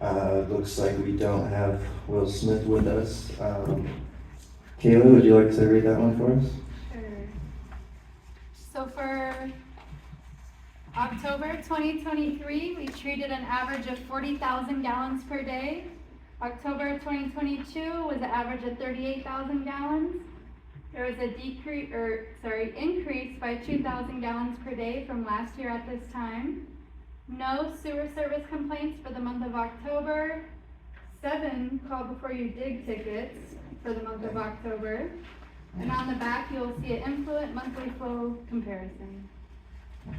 Looks like we don't have Will Smith with us. Kayla, would you like to read that one for us? Sure. So for October 2023, we treated an average of 40,000 gallons per day. October 2022 was an average of 38,000 gallons. There was a increase by 2,000 gallons per day from last year at this time. No sewer service complaints for the month of October. 7 call before you dig tickets for the month of October. And on the back, you'll see an influent monthly flow comparison.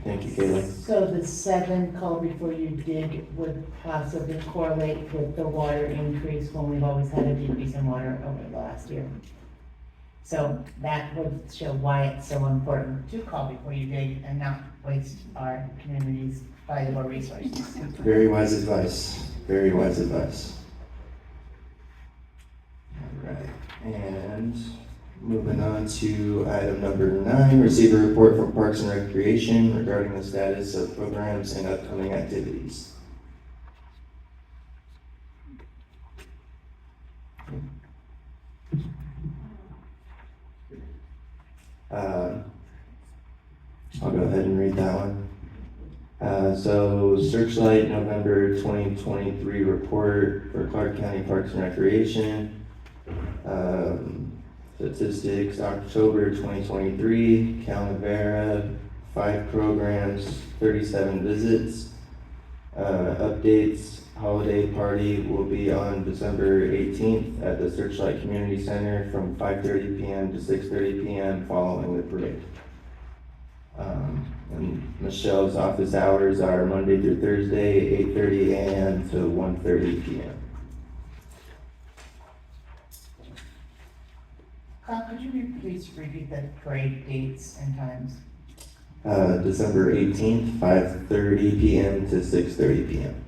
Thank you, Kayla. So the 7 call before you dig would possibly correlate with the water increase when we've always had a decrease in water over the last year. So that would show why it's so important to call before you dig and not waste our community's valuable resources. Very wise advice. Very wise advice. All right, and moving on to item number 9, receive a report from Parks and Recreation regarding the status of programs and upcoming activities. I'll go ahead and read that one. So Searchlight November 2023 report for Clark County Parks and Recreation. Statistics, October 2023, Calavera, 5 programs, 37 visits. Updates, holiday party will be on December 18th at the Searchlight Community Center from 5:30 p.m. to 6:30 p.m. following the parade. And Michelle's office hours are Monday through Thursday, 8:30 a.m. to 1:30 p.m. Carl, could you please repeat the parade dates and times? December 18th, 5:30 p.m. to 6:30 p.m.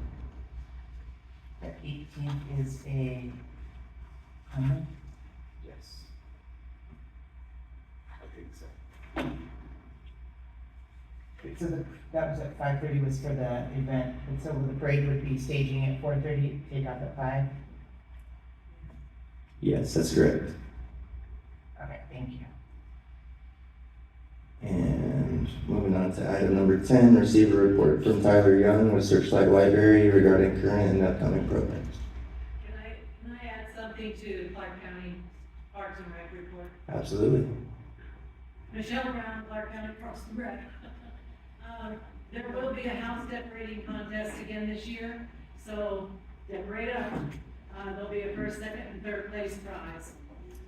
The 18th is a Monday? Yes. I think so. So that was at 5:30 was for the event, and so the parade would be staging at 4:30, take off at 5? Yes, that's correct. Okay, thank you. And moving on to item number 10, receive a report from Tyler Young with Searchlight Library regarding current and upcoming programs. Can I add something to Clark County Parks and Rec report? Absolutely. Michelle Brown, Clark County Parks and Rec. There will be a house decorating contest again this year, so decorate up. There'll be a first, second, and third place prize.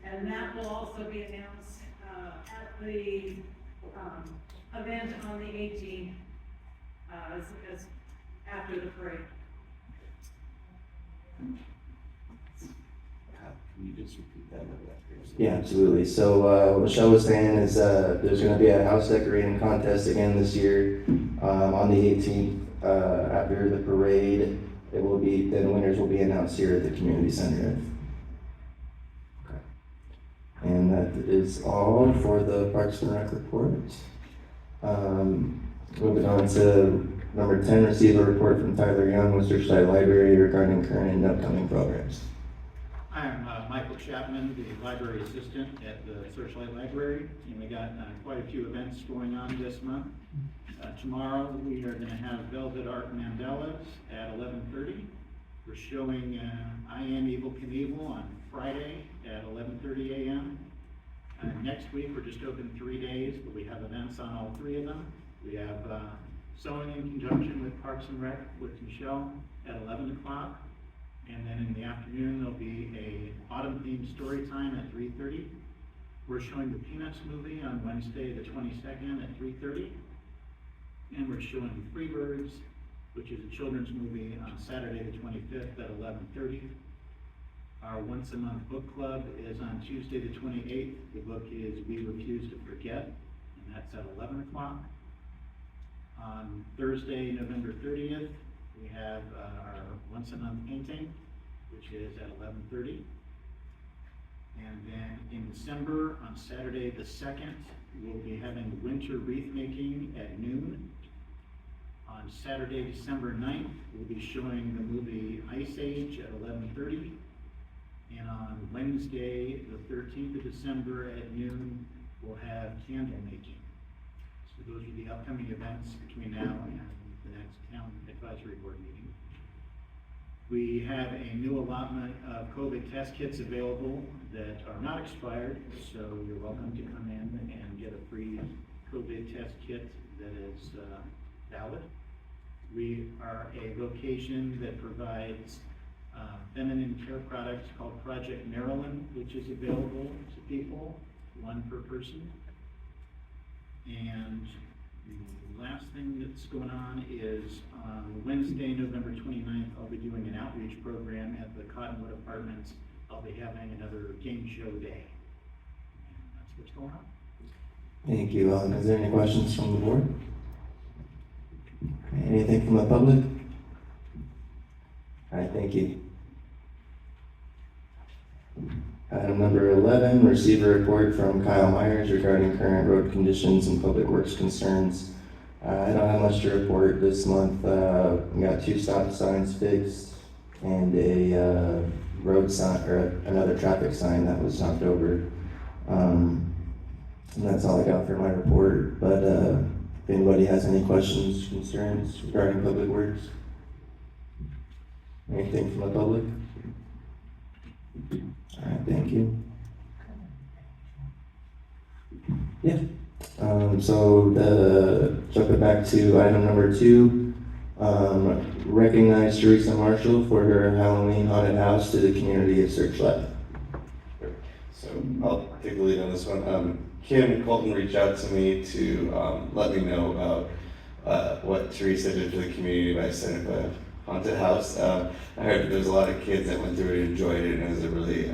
And that will also be announced, at the, event on the 18th, as after the parade. Can you just repeat that? Yeah, absolutely. So what Michelle was saying is there's going to be a house decorating contest again this year on the 18th after the parade. It will be, then winners will be announced here at the community center. Okay. And that is all for the Parks and Rec report. Moving on to number 10, receive a report from Tyler Young with Searchlight Library regarding current and upcoming programs. I'm Michael Chapman, the library assistant at the Searchlight Library, and we got quite a few events going on this month. Tomorrow we are going to have Velvet Art Mandalas at 11:30. We're showing I Am Evil Knievel on Friday at 11:30 a.m. Next week we're just open 3 days, but we have events on all 3 of them. We have sewing in conjunction with Parks and Rec with Michelle at 11 o'clock. And then in the afternoon, there'll be a autumn-themed story time at 3:30. We're showing the Peanuts movie on Wednesday, the 22nd at 3:30. And we're showing Freebirds, which is a children's movie, on Saturday, the 25th at 11:30. Our once-a-month book club is on Tuesday, the 28th. The book is We Refuse to Forget, and that's at 11 o'clock. On Thursday, November 30th, we have our once-a-month painting, which is at 11:30. And then in December, on Saturday the 2nd, we'll be having winter wreath making at noon. On Saturday, December 9th, we'll be showing the movie Ice Age at 11:30. And on Wednesday, the 13th of December at noon, we'll have candle making. So those are the upcoming events between now and the next town advisory board meeting. We have a new allotment of COVID test kits available that are not expired, so you're welcome to come in and get a free COVID test kit that is valid. We are a location that provides feminine care products called Project Maryland, which is available to people, one per person. And the last thing that's going on is on Wednesday, November 29th, I'll be doing an outreach program at the Cottonwood Apartments. I'll be having another game show day. And that's what's going on. Thank you. Is there any questions from the board? Anything from the public? All right, thank you. Item number 11, receive a report from Kyle Myers regarding current road conditions and public works concerns. I don't have much to report this month. We got 2 stop signs fixed and a road sign, or another traffic sign that was knocked over. And that's all I got for my report. But if anybody has any questions, concerns regarding public works? Anything from the public? All right, thank you. Yeah. Jumping back to item number 2, recognize Teresa Marshall for her Halloween haunted house to the community of Searchlight. So I'll take the lead on this one. Kim Colton reached out to me to let me know about what Teresa did for the community by setting up a haunted house. I heard that there's a lot of kids that went through it and enjoyed it, and it was a really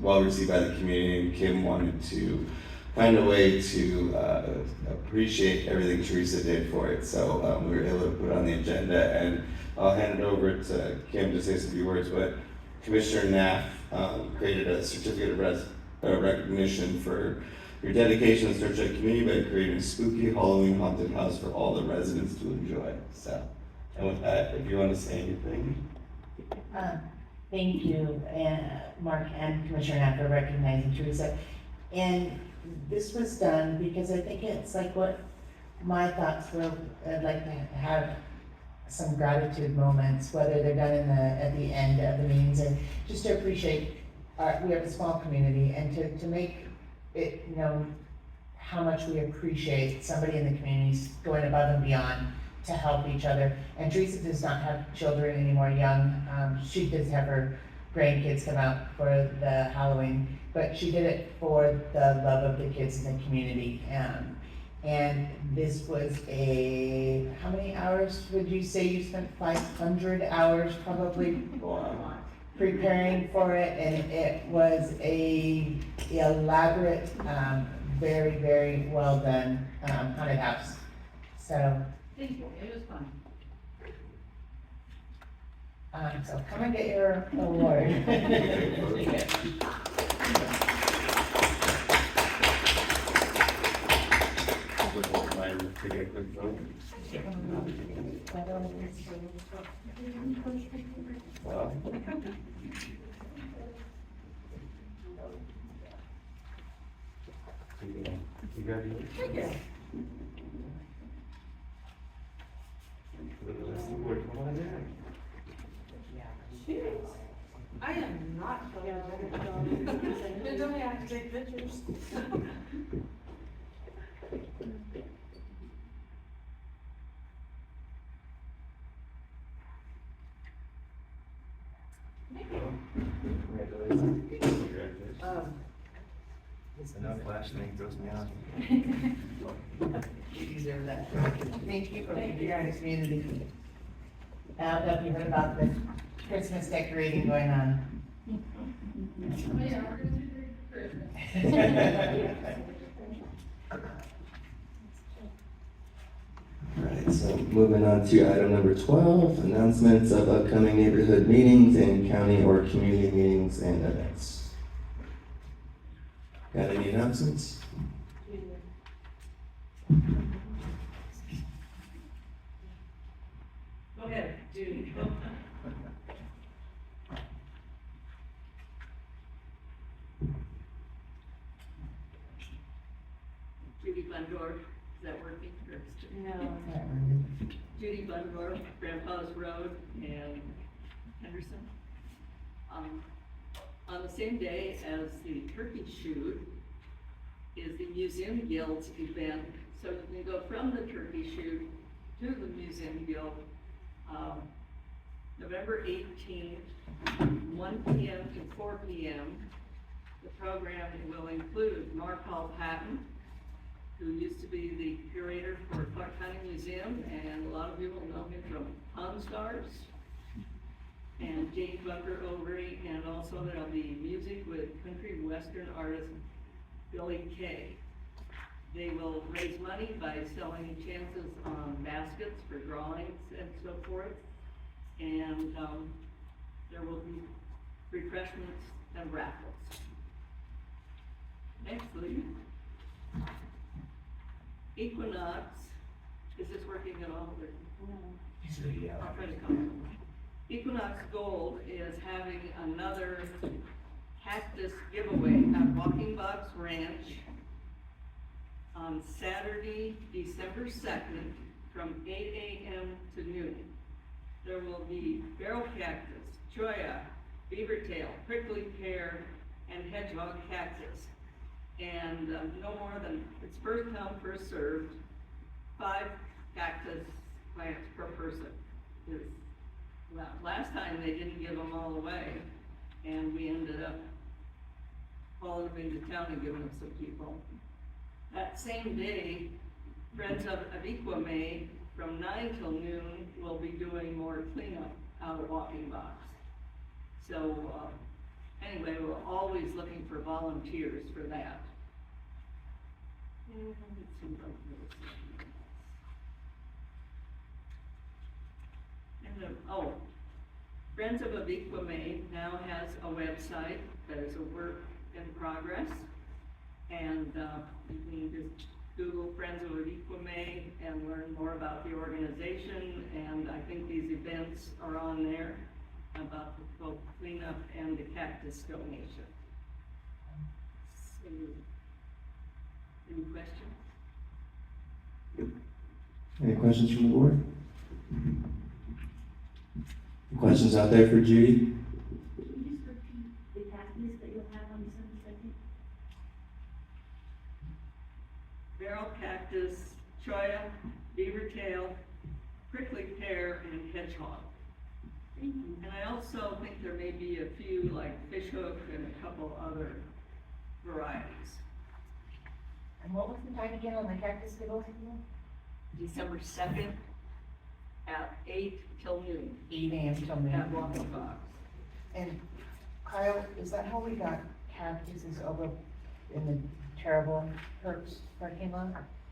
well received by the community. And Kim wanted to find a way to appreciate everything Teresa did for it. So we were able to put it on the agenda, and I'll hand it over to Kim to say some few words. But Commissioner Knapp created a certificate of recognition for your dedication to the Searchlight community by creating a spooky Halloween haunted house for all the residents to enjoy. So, and with that, if you want to say anything. Thank you, Mark and Commissioner Knapp, for recognizing Teresa. And this was done because I think it's like what my thoughts were. I'd like to have some gratitude moments, whether they're done at the end of the meetings, and just to appreciate we have a small community, and to make it known how much we appreciate somebody in the community going above and beyond to help each other. And Teresa does not have children anymore young. She does have her grandkids come out for the Halloween, but she did it for the love of the kids in the community. And this was how many hours would you say you spent? 500 hours probably preparing for it, and it was a elaborate, very, very well done haunted house. So. Thank you, it was fun. So come and get your award. I am not going to. They don't have to take pictures. The no flash thing throws me off. You deserve that. Thank you for being here in the community. I don't know if you heard about the Christmas decorating going on. Oh, yeah, we're gonna do Christmas. All right, so moving on to item number 12, announcements of upcoming neighborhood meetings and county or community meetings and events. announcements? Go ahead, Judy. Judy Blendorf, is that working? No. Judy Blendorf, Grandpa's Road and Henderson. On the same day as the turkey shoot is the Museum Guild's event. So you can go from the turkey shoot to the Museum Guild, November 18th, 1 p.m. to 4 p.m. The program will include Mark Hall Patton, who used to be the curator for Clark County Museum, and a lot of you will know him from Pawn Stars, and Jane Bunker Overy, and also there'll be music with country western artist Billy Kay. They will raise money by selling chances on baskets for drawings and so forth, and there will be refreshments and raffles. Next, please. Equinox, is this working at all? No. I'll try to come. Equinox Gold is having another cactus giveaway at Walking Box Ranch on Saturday, December 2nd from 8 a.m. to noon. There will be barrel cactus, cholla, beaver tail, prickly pear, and hedgehog cactus. And no more than, it's first come, first served, 5 cactus plants per person. Last time they didn't give them all away, and we ended up hauling them into town and giving them some people. That same day, Friends of Abiquame from 9 till noon will be doing more cleanup out of Walking Box. So anyway, we're always looking for volunteers for that. And oh, Friends of Abiquame now has a website that is a work in progress. And you can just Google Friends of Abiquame and learn more about the organization. And I think these events are on there about both cleanup and the cactus donation. So, any questions? Any questions from the board? Questions out there for Judy? Can you just repeat the cactus that you'll have on December 2nd? Barrel cactus, cholla, beaver tail, prickly pear, and hedgehog. Thank you. And I also think there may be a few like fishhook and a couple other varieties. And what was the time again on the cactus giveaway? December 2nd at 8 till noon 8 a.m. till at noon. Walking Box. And Kyle, is that how we got cactuses over in the terrible Hertz parking lot?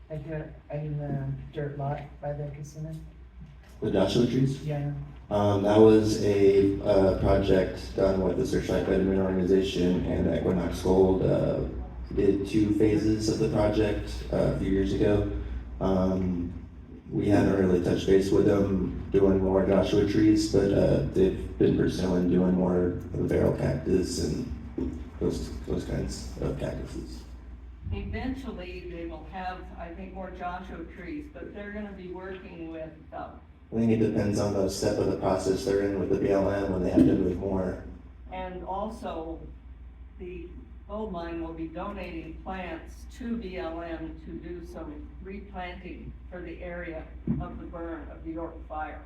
Like the dirt lot by the casino? The Joshua trees? Yeah. That was a project done with the Searchlight Vitamin Organization, and Equinox Gold did 2 phases of the project a few years ago. We haven't really touched base with them doing more Joshua trees, but they've been pursuing doing more of the barrel cactus and those kinds of cactuses. Eventually, they will have, I think, more Joshua trees, but they're gonna be working with, I think it depends on the step of the process they're in with the BLM when they have to move more. and also the gold mine will be donating plants to BLM to do some replanting for the area of the burn of the York fire.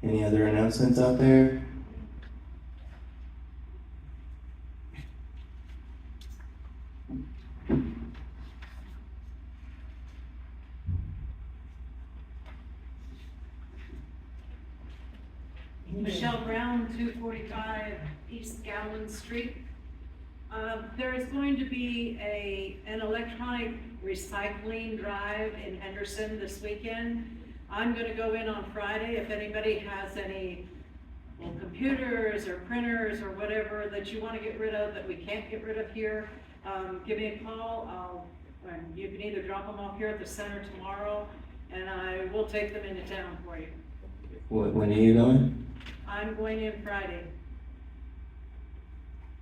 Any other announcements out there? Michelle Brown, 245 East Gowan Street. There is going to be an electronic recycling drive in Henderson this weekend. I'm gonna go in on Friday. If anybody has any old computers or printers or whatever that you want to get rid of that we can't get rid of here, give me a call. You can either drop them off here at the center tomorrow, and I will take them into town for you. When are you going? I'm going in Friday.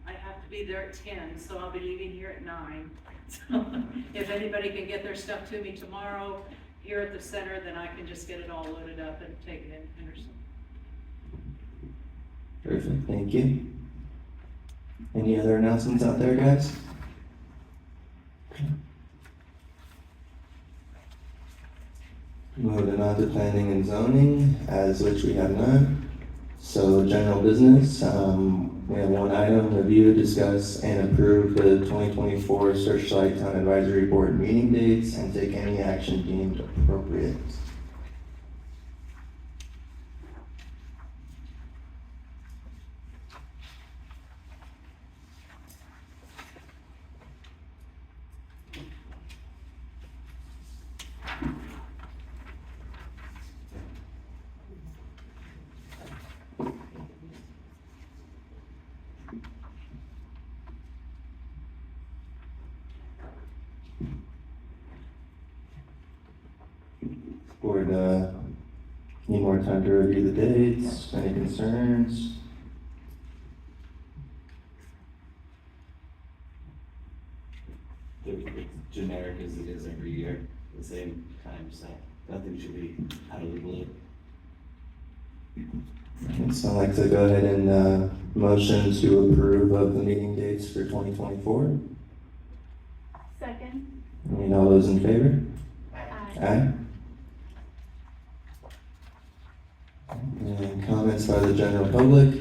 I have to be there at 10, so I'll be leaving here at 9. So if anybody can get their stuff to me tomorrow here at the center, then I can just get it all loaded up and take it in Henderson. Perfect, thank you. Any other announcements out there, guys? Moving on to planning and zoning, as which we have none. So general business, we have one item, review, discuss, and approve the 2024 Searchlight Town Advisory Board meeting dates and take any action deemed appropriate. Board, need more time to review the dates, any concerns? It's generic as it is every year, the same time, so nothing should be out of the blue. So I'd like to go ahead and, motion to approve of the meeting dates for 2024. Second. And all those in favor? Aye. Aye. And comments by the general public,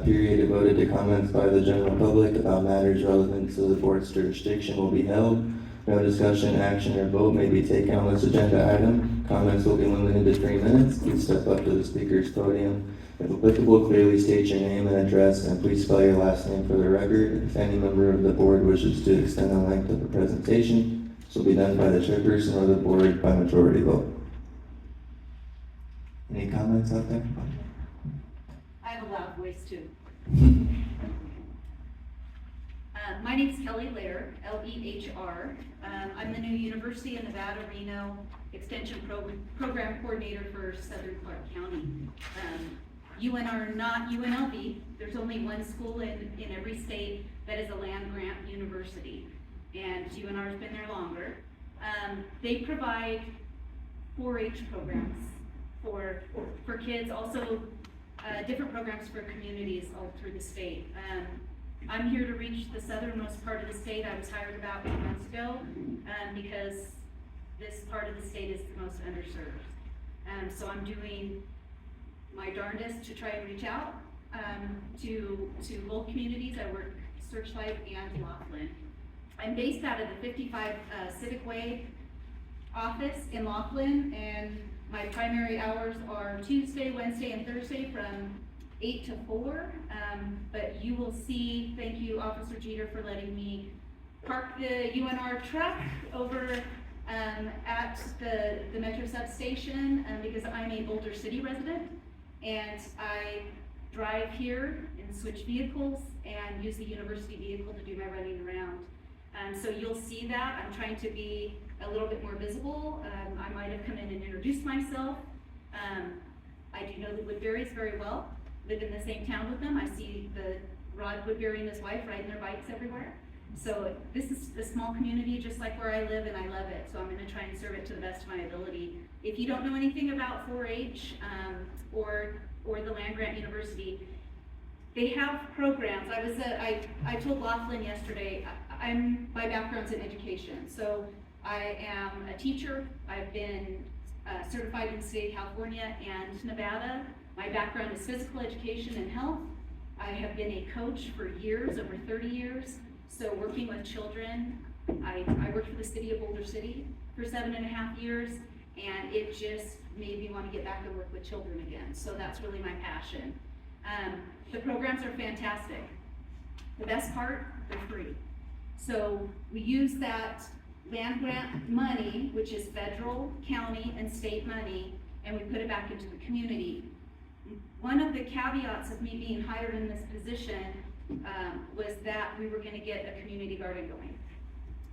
period devoted to comments by the general public about matters relevant to the board's jurisdiction will be held. No discussion, action, or vote may be taken on this agenda item. Comments will be limited to 3 minutes. Please step up to the speaker's podium. If applicable, clearly state your name and address, and please spell your last name for the record. If any member of the board wishes to extend the length of the presentation, this will be done by the chairperson or the board by majority vote. Any comments out there? I have a loud voice too. My name's Kelly Lehr, L-E-H-R. I'm the new University of Nevada, Reno Extension Program Coordinator for Southern Clark County. UNR, not UNLV. There's only one school in every state that is a land-grant university, and UNR's been there longer. They provide 4-H programs for kids, also different programs for communities all through the state. I'm here to reach the southernmost part of the state. I was hired about 8 months ago because this part of the state is the most underserved. So I'm doing my darndest to try and reach out to both communities. I work Searchlight and Laughlin. I'm based out of the 55 Civic Way office in Laughlin, and my primary hours are Tuesday, Wednesday, and Thursday from 8 to 4, but you will see, thank you Officer Jeter for letting me park the UNR truck over at the Metro substation because I'm a Boulder City resident, and I drive here and switch vehicles and use the university vehicle to do my running around. So you'll see that. I'm trying to be a little bit more visible. I might have come in and introduced myself. I do know the Woodburys very well. Live in the same town with them. I see the Rod Woodbury and his wife riding their bikes everywhere. So this is a small community just like where I live, and I love it. So I'm going to try and serve it to the best of my ability. If you don't know anything about 4-H or the Land Grant University, they have programs. I told Laughlin yesterday, my background's in education. So I am a teacher. I've been certified in the state of California and Nevada. My background is physical education and health. I have been a coach for years, over 30 years. So working with children, I worked for the city of Boulder City for 7.5 years, and it just made me want to get back and work with children again. So that's really my passion. The programs are fantastic. The best part, they're free. So we use that land grant money, which is federal, county, and state money, and we put it back into the community. one of the caveats of me being hired in this position was that we were gonna get a community garden going.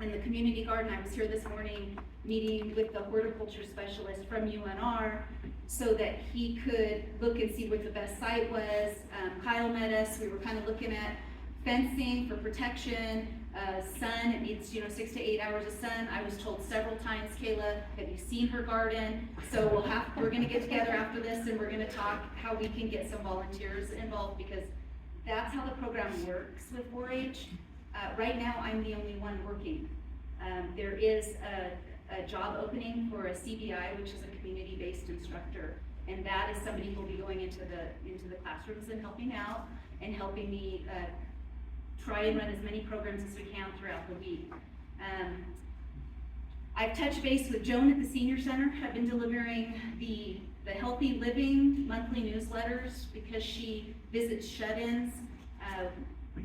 And the community garden, I was here this morning meeting with the horticulture specialist from UNR so that he could look and see what the best site was. Kyle met us, we were kind of looking at fencing for protection, sun, it needs, 6 to 8 hours of sun. I was told several times, Kayla, have you seen her garden? So we're gonna get together after this and we're gonna talk how we can get some volunteers involved, because that's how the program works with 4-H. Right now, I'm the only one working. There is a job opening for a CBI, which is a community-based instructor. And that is somebody who will be going into the classrooms and helping out and helping me try and run as many programs as we can throughout the week. I've touched base with Joan at the Senior Center. I've been delivering the Healthy Living monthly newsletters because she visits shut-ins.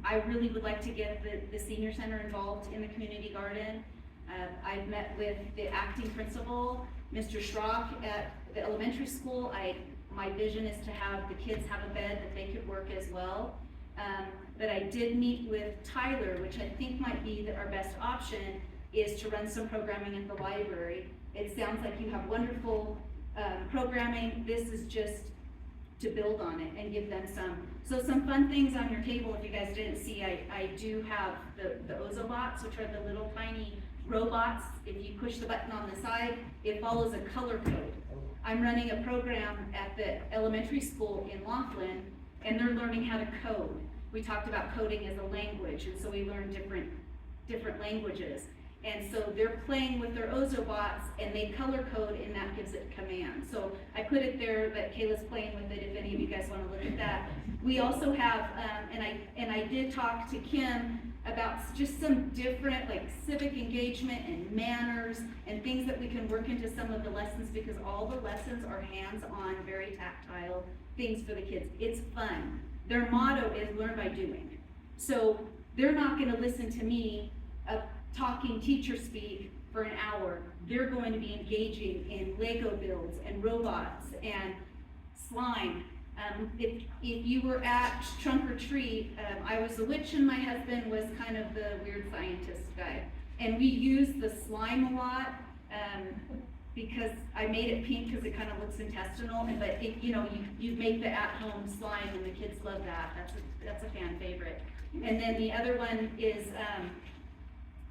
I really would like to get the Senior Center involved in the community garden. I've met with the acting principal, Mr. Schrock at the elementary school. My vision is to have the kids have a bed that they could work as well. But I did meet with Tyler, which I think might be our best option, is to run some programming at the library. It sounds like you have wonderful programming. This is just to build on it and give them some fun things on your table. If you guys didn't see, I do have the Ozobots, which are the little tiny robots. If you push the button on the side, it follows a color code. I'm running a program at the elementary school in Laughlin, and they're learning how to code. We talked about coding as a language, and so we learn different languages. And so they're playing with their Ozobots, and they color code, and that gives it commands. So I put it there that Kayla's playing with it, if any of you guys want to look at that. We also have, and I did talk to Kim about just some different, like, civic engagement and manners and things that we can work into some of the lessons, because all the lessons are hands-on, very tactile things for the kids. It's fun. Their motto is learn by doing. So they're not going to listen to me talking teacher speak for an hour. They're going to be engaging in Lego builds and robots and slime. If you were at Trunk or Treat, I was the witch and my husband was kind of the weird scientist guy. And we used the slime a lot because I made it pink because it kind of looks intestinal. But you make the at-home slime and the kids love that. That's a fan favorite. And then the other one is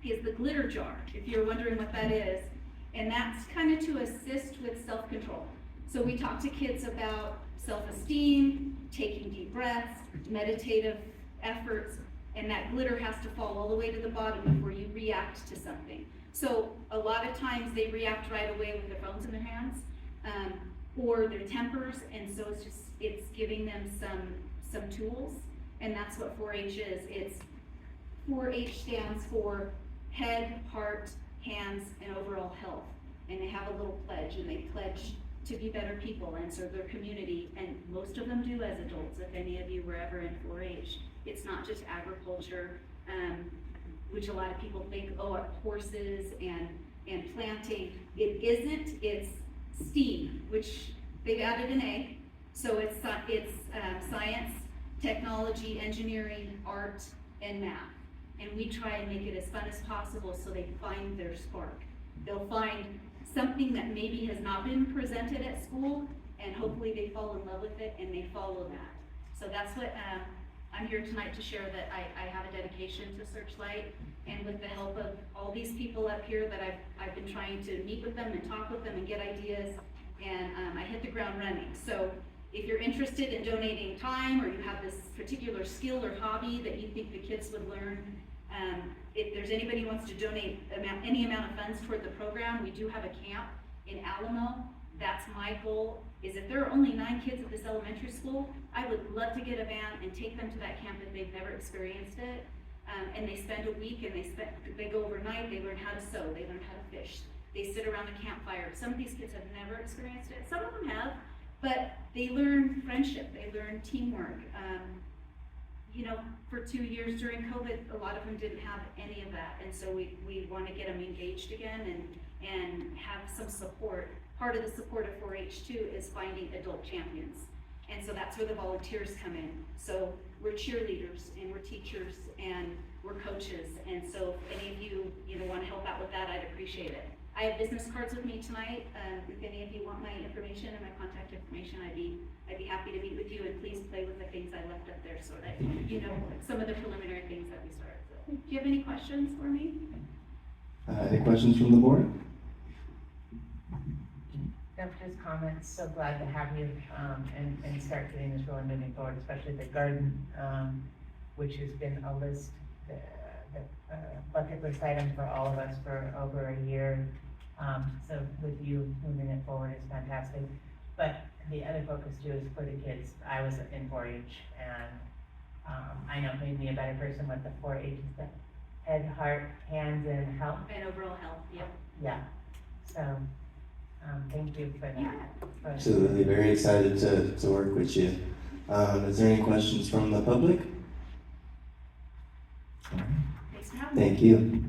the glitter jar, if you're wondering what that is. And that's kind of to assist with self-control. So we talk to kids about self-esteem, taking deep breaths, meditative efforts, and that glitter has to fall all the way to the bottom before you react to something. So a lot of times they react right away with their phones in their hands, or their tempers, and so it's giving them some tools, and that's what 4-H is. 4-H stands for head, heart, hands, and overall health. And they have a little pledge, and they pledge to be better people and serve their community, and most of them do as adults. If any of you were ever in 4-H, it's not just agriculture, which a lot of people think, horses and planting. It isn't. It's STEAM, which they've added an A. So it's science, technology, engineering, art, and math. And we try and make it as fun as possible so they find their spark. They'll find something that maybe has not been presented at school, and hopefully they fall in love with it and they follow that. So that's what I'm here tonight to share, that I have a dedication to Searchlight, and with the help of all these people up here that I've been trying to meet with them and talk with them and get ideas, and I hit the ground running. So if you're interested in donating time, or you have this particular skill or hobby that you think the kids would learn, if there's anybody who wants to donate any amount of funds toward the program, we do have a camp in Alamo. That's my goal, is if there are only 9 kids at this elementary school, I would love to get a van and take them to that camp if they've never experienced it. And they spend a week, and they go overnight, they learn how to sew, they learn how to fish, they sit around a campfire. Some of these kids have never experienced it, some of them have, but they learn friendship, they learn teamwork. For 2 years during COVID, a lot of them didn't have any of that, and so we want to get them engaged again and have some support. Part of the support of 4-H too is finding adult champions. And so that's where the volunteers come in. So we're cheerleaders and we're teachers and we're coaches. And so if any of you, want to help out with that, I'd appreciate it. I have business cards with me tonight. If any of you want my information and my contact information, I'd be happy to meet with you, and please play with the things I left up there so that you know some of the preliminary things that we started. So, do you have any questions for me? Any questions from the board? Just comments, so glad to have you, and start getting this rolling moving forward, especially the garden, which has been a list, the bucket list item for all of us for over a year. So with you moving it forward is fantastic. But the other focus too is for the kids. I was in 4-H, and I know it made me a better person with the 4-H, the head, heart, hands, and health. And overall health, yep. Yeah, so, thank you for that. Absolutely, very excited to work with you. Is there any questions from the public? Thanks for having me. Thank you.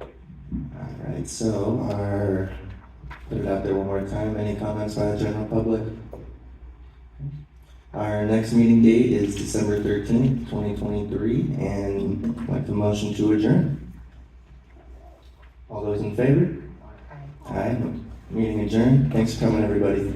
All right, so put it out there one more time. Any comments by the general public? Our next meeting date is December 13th, 2023, and I'd like the motion to adjourn. All those in favor? Aye. Meeting adjourned. Thanks for coming, everybody.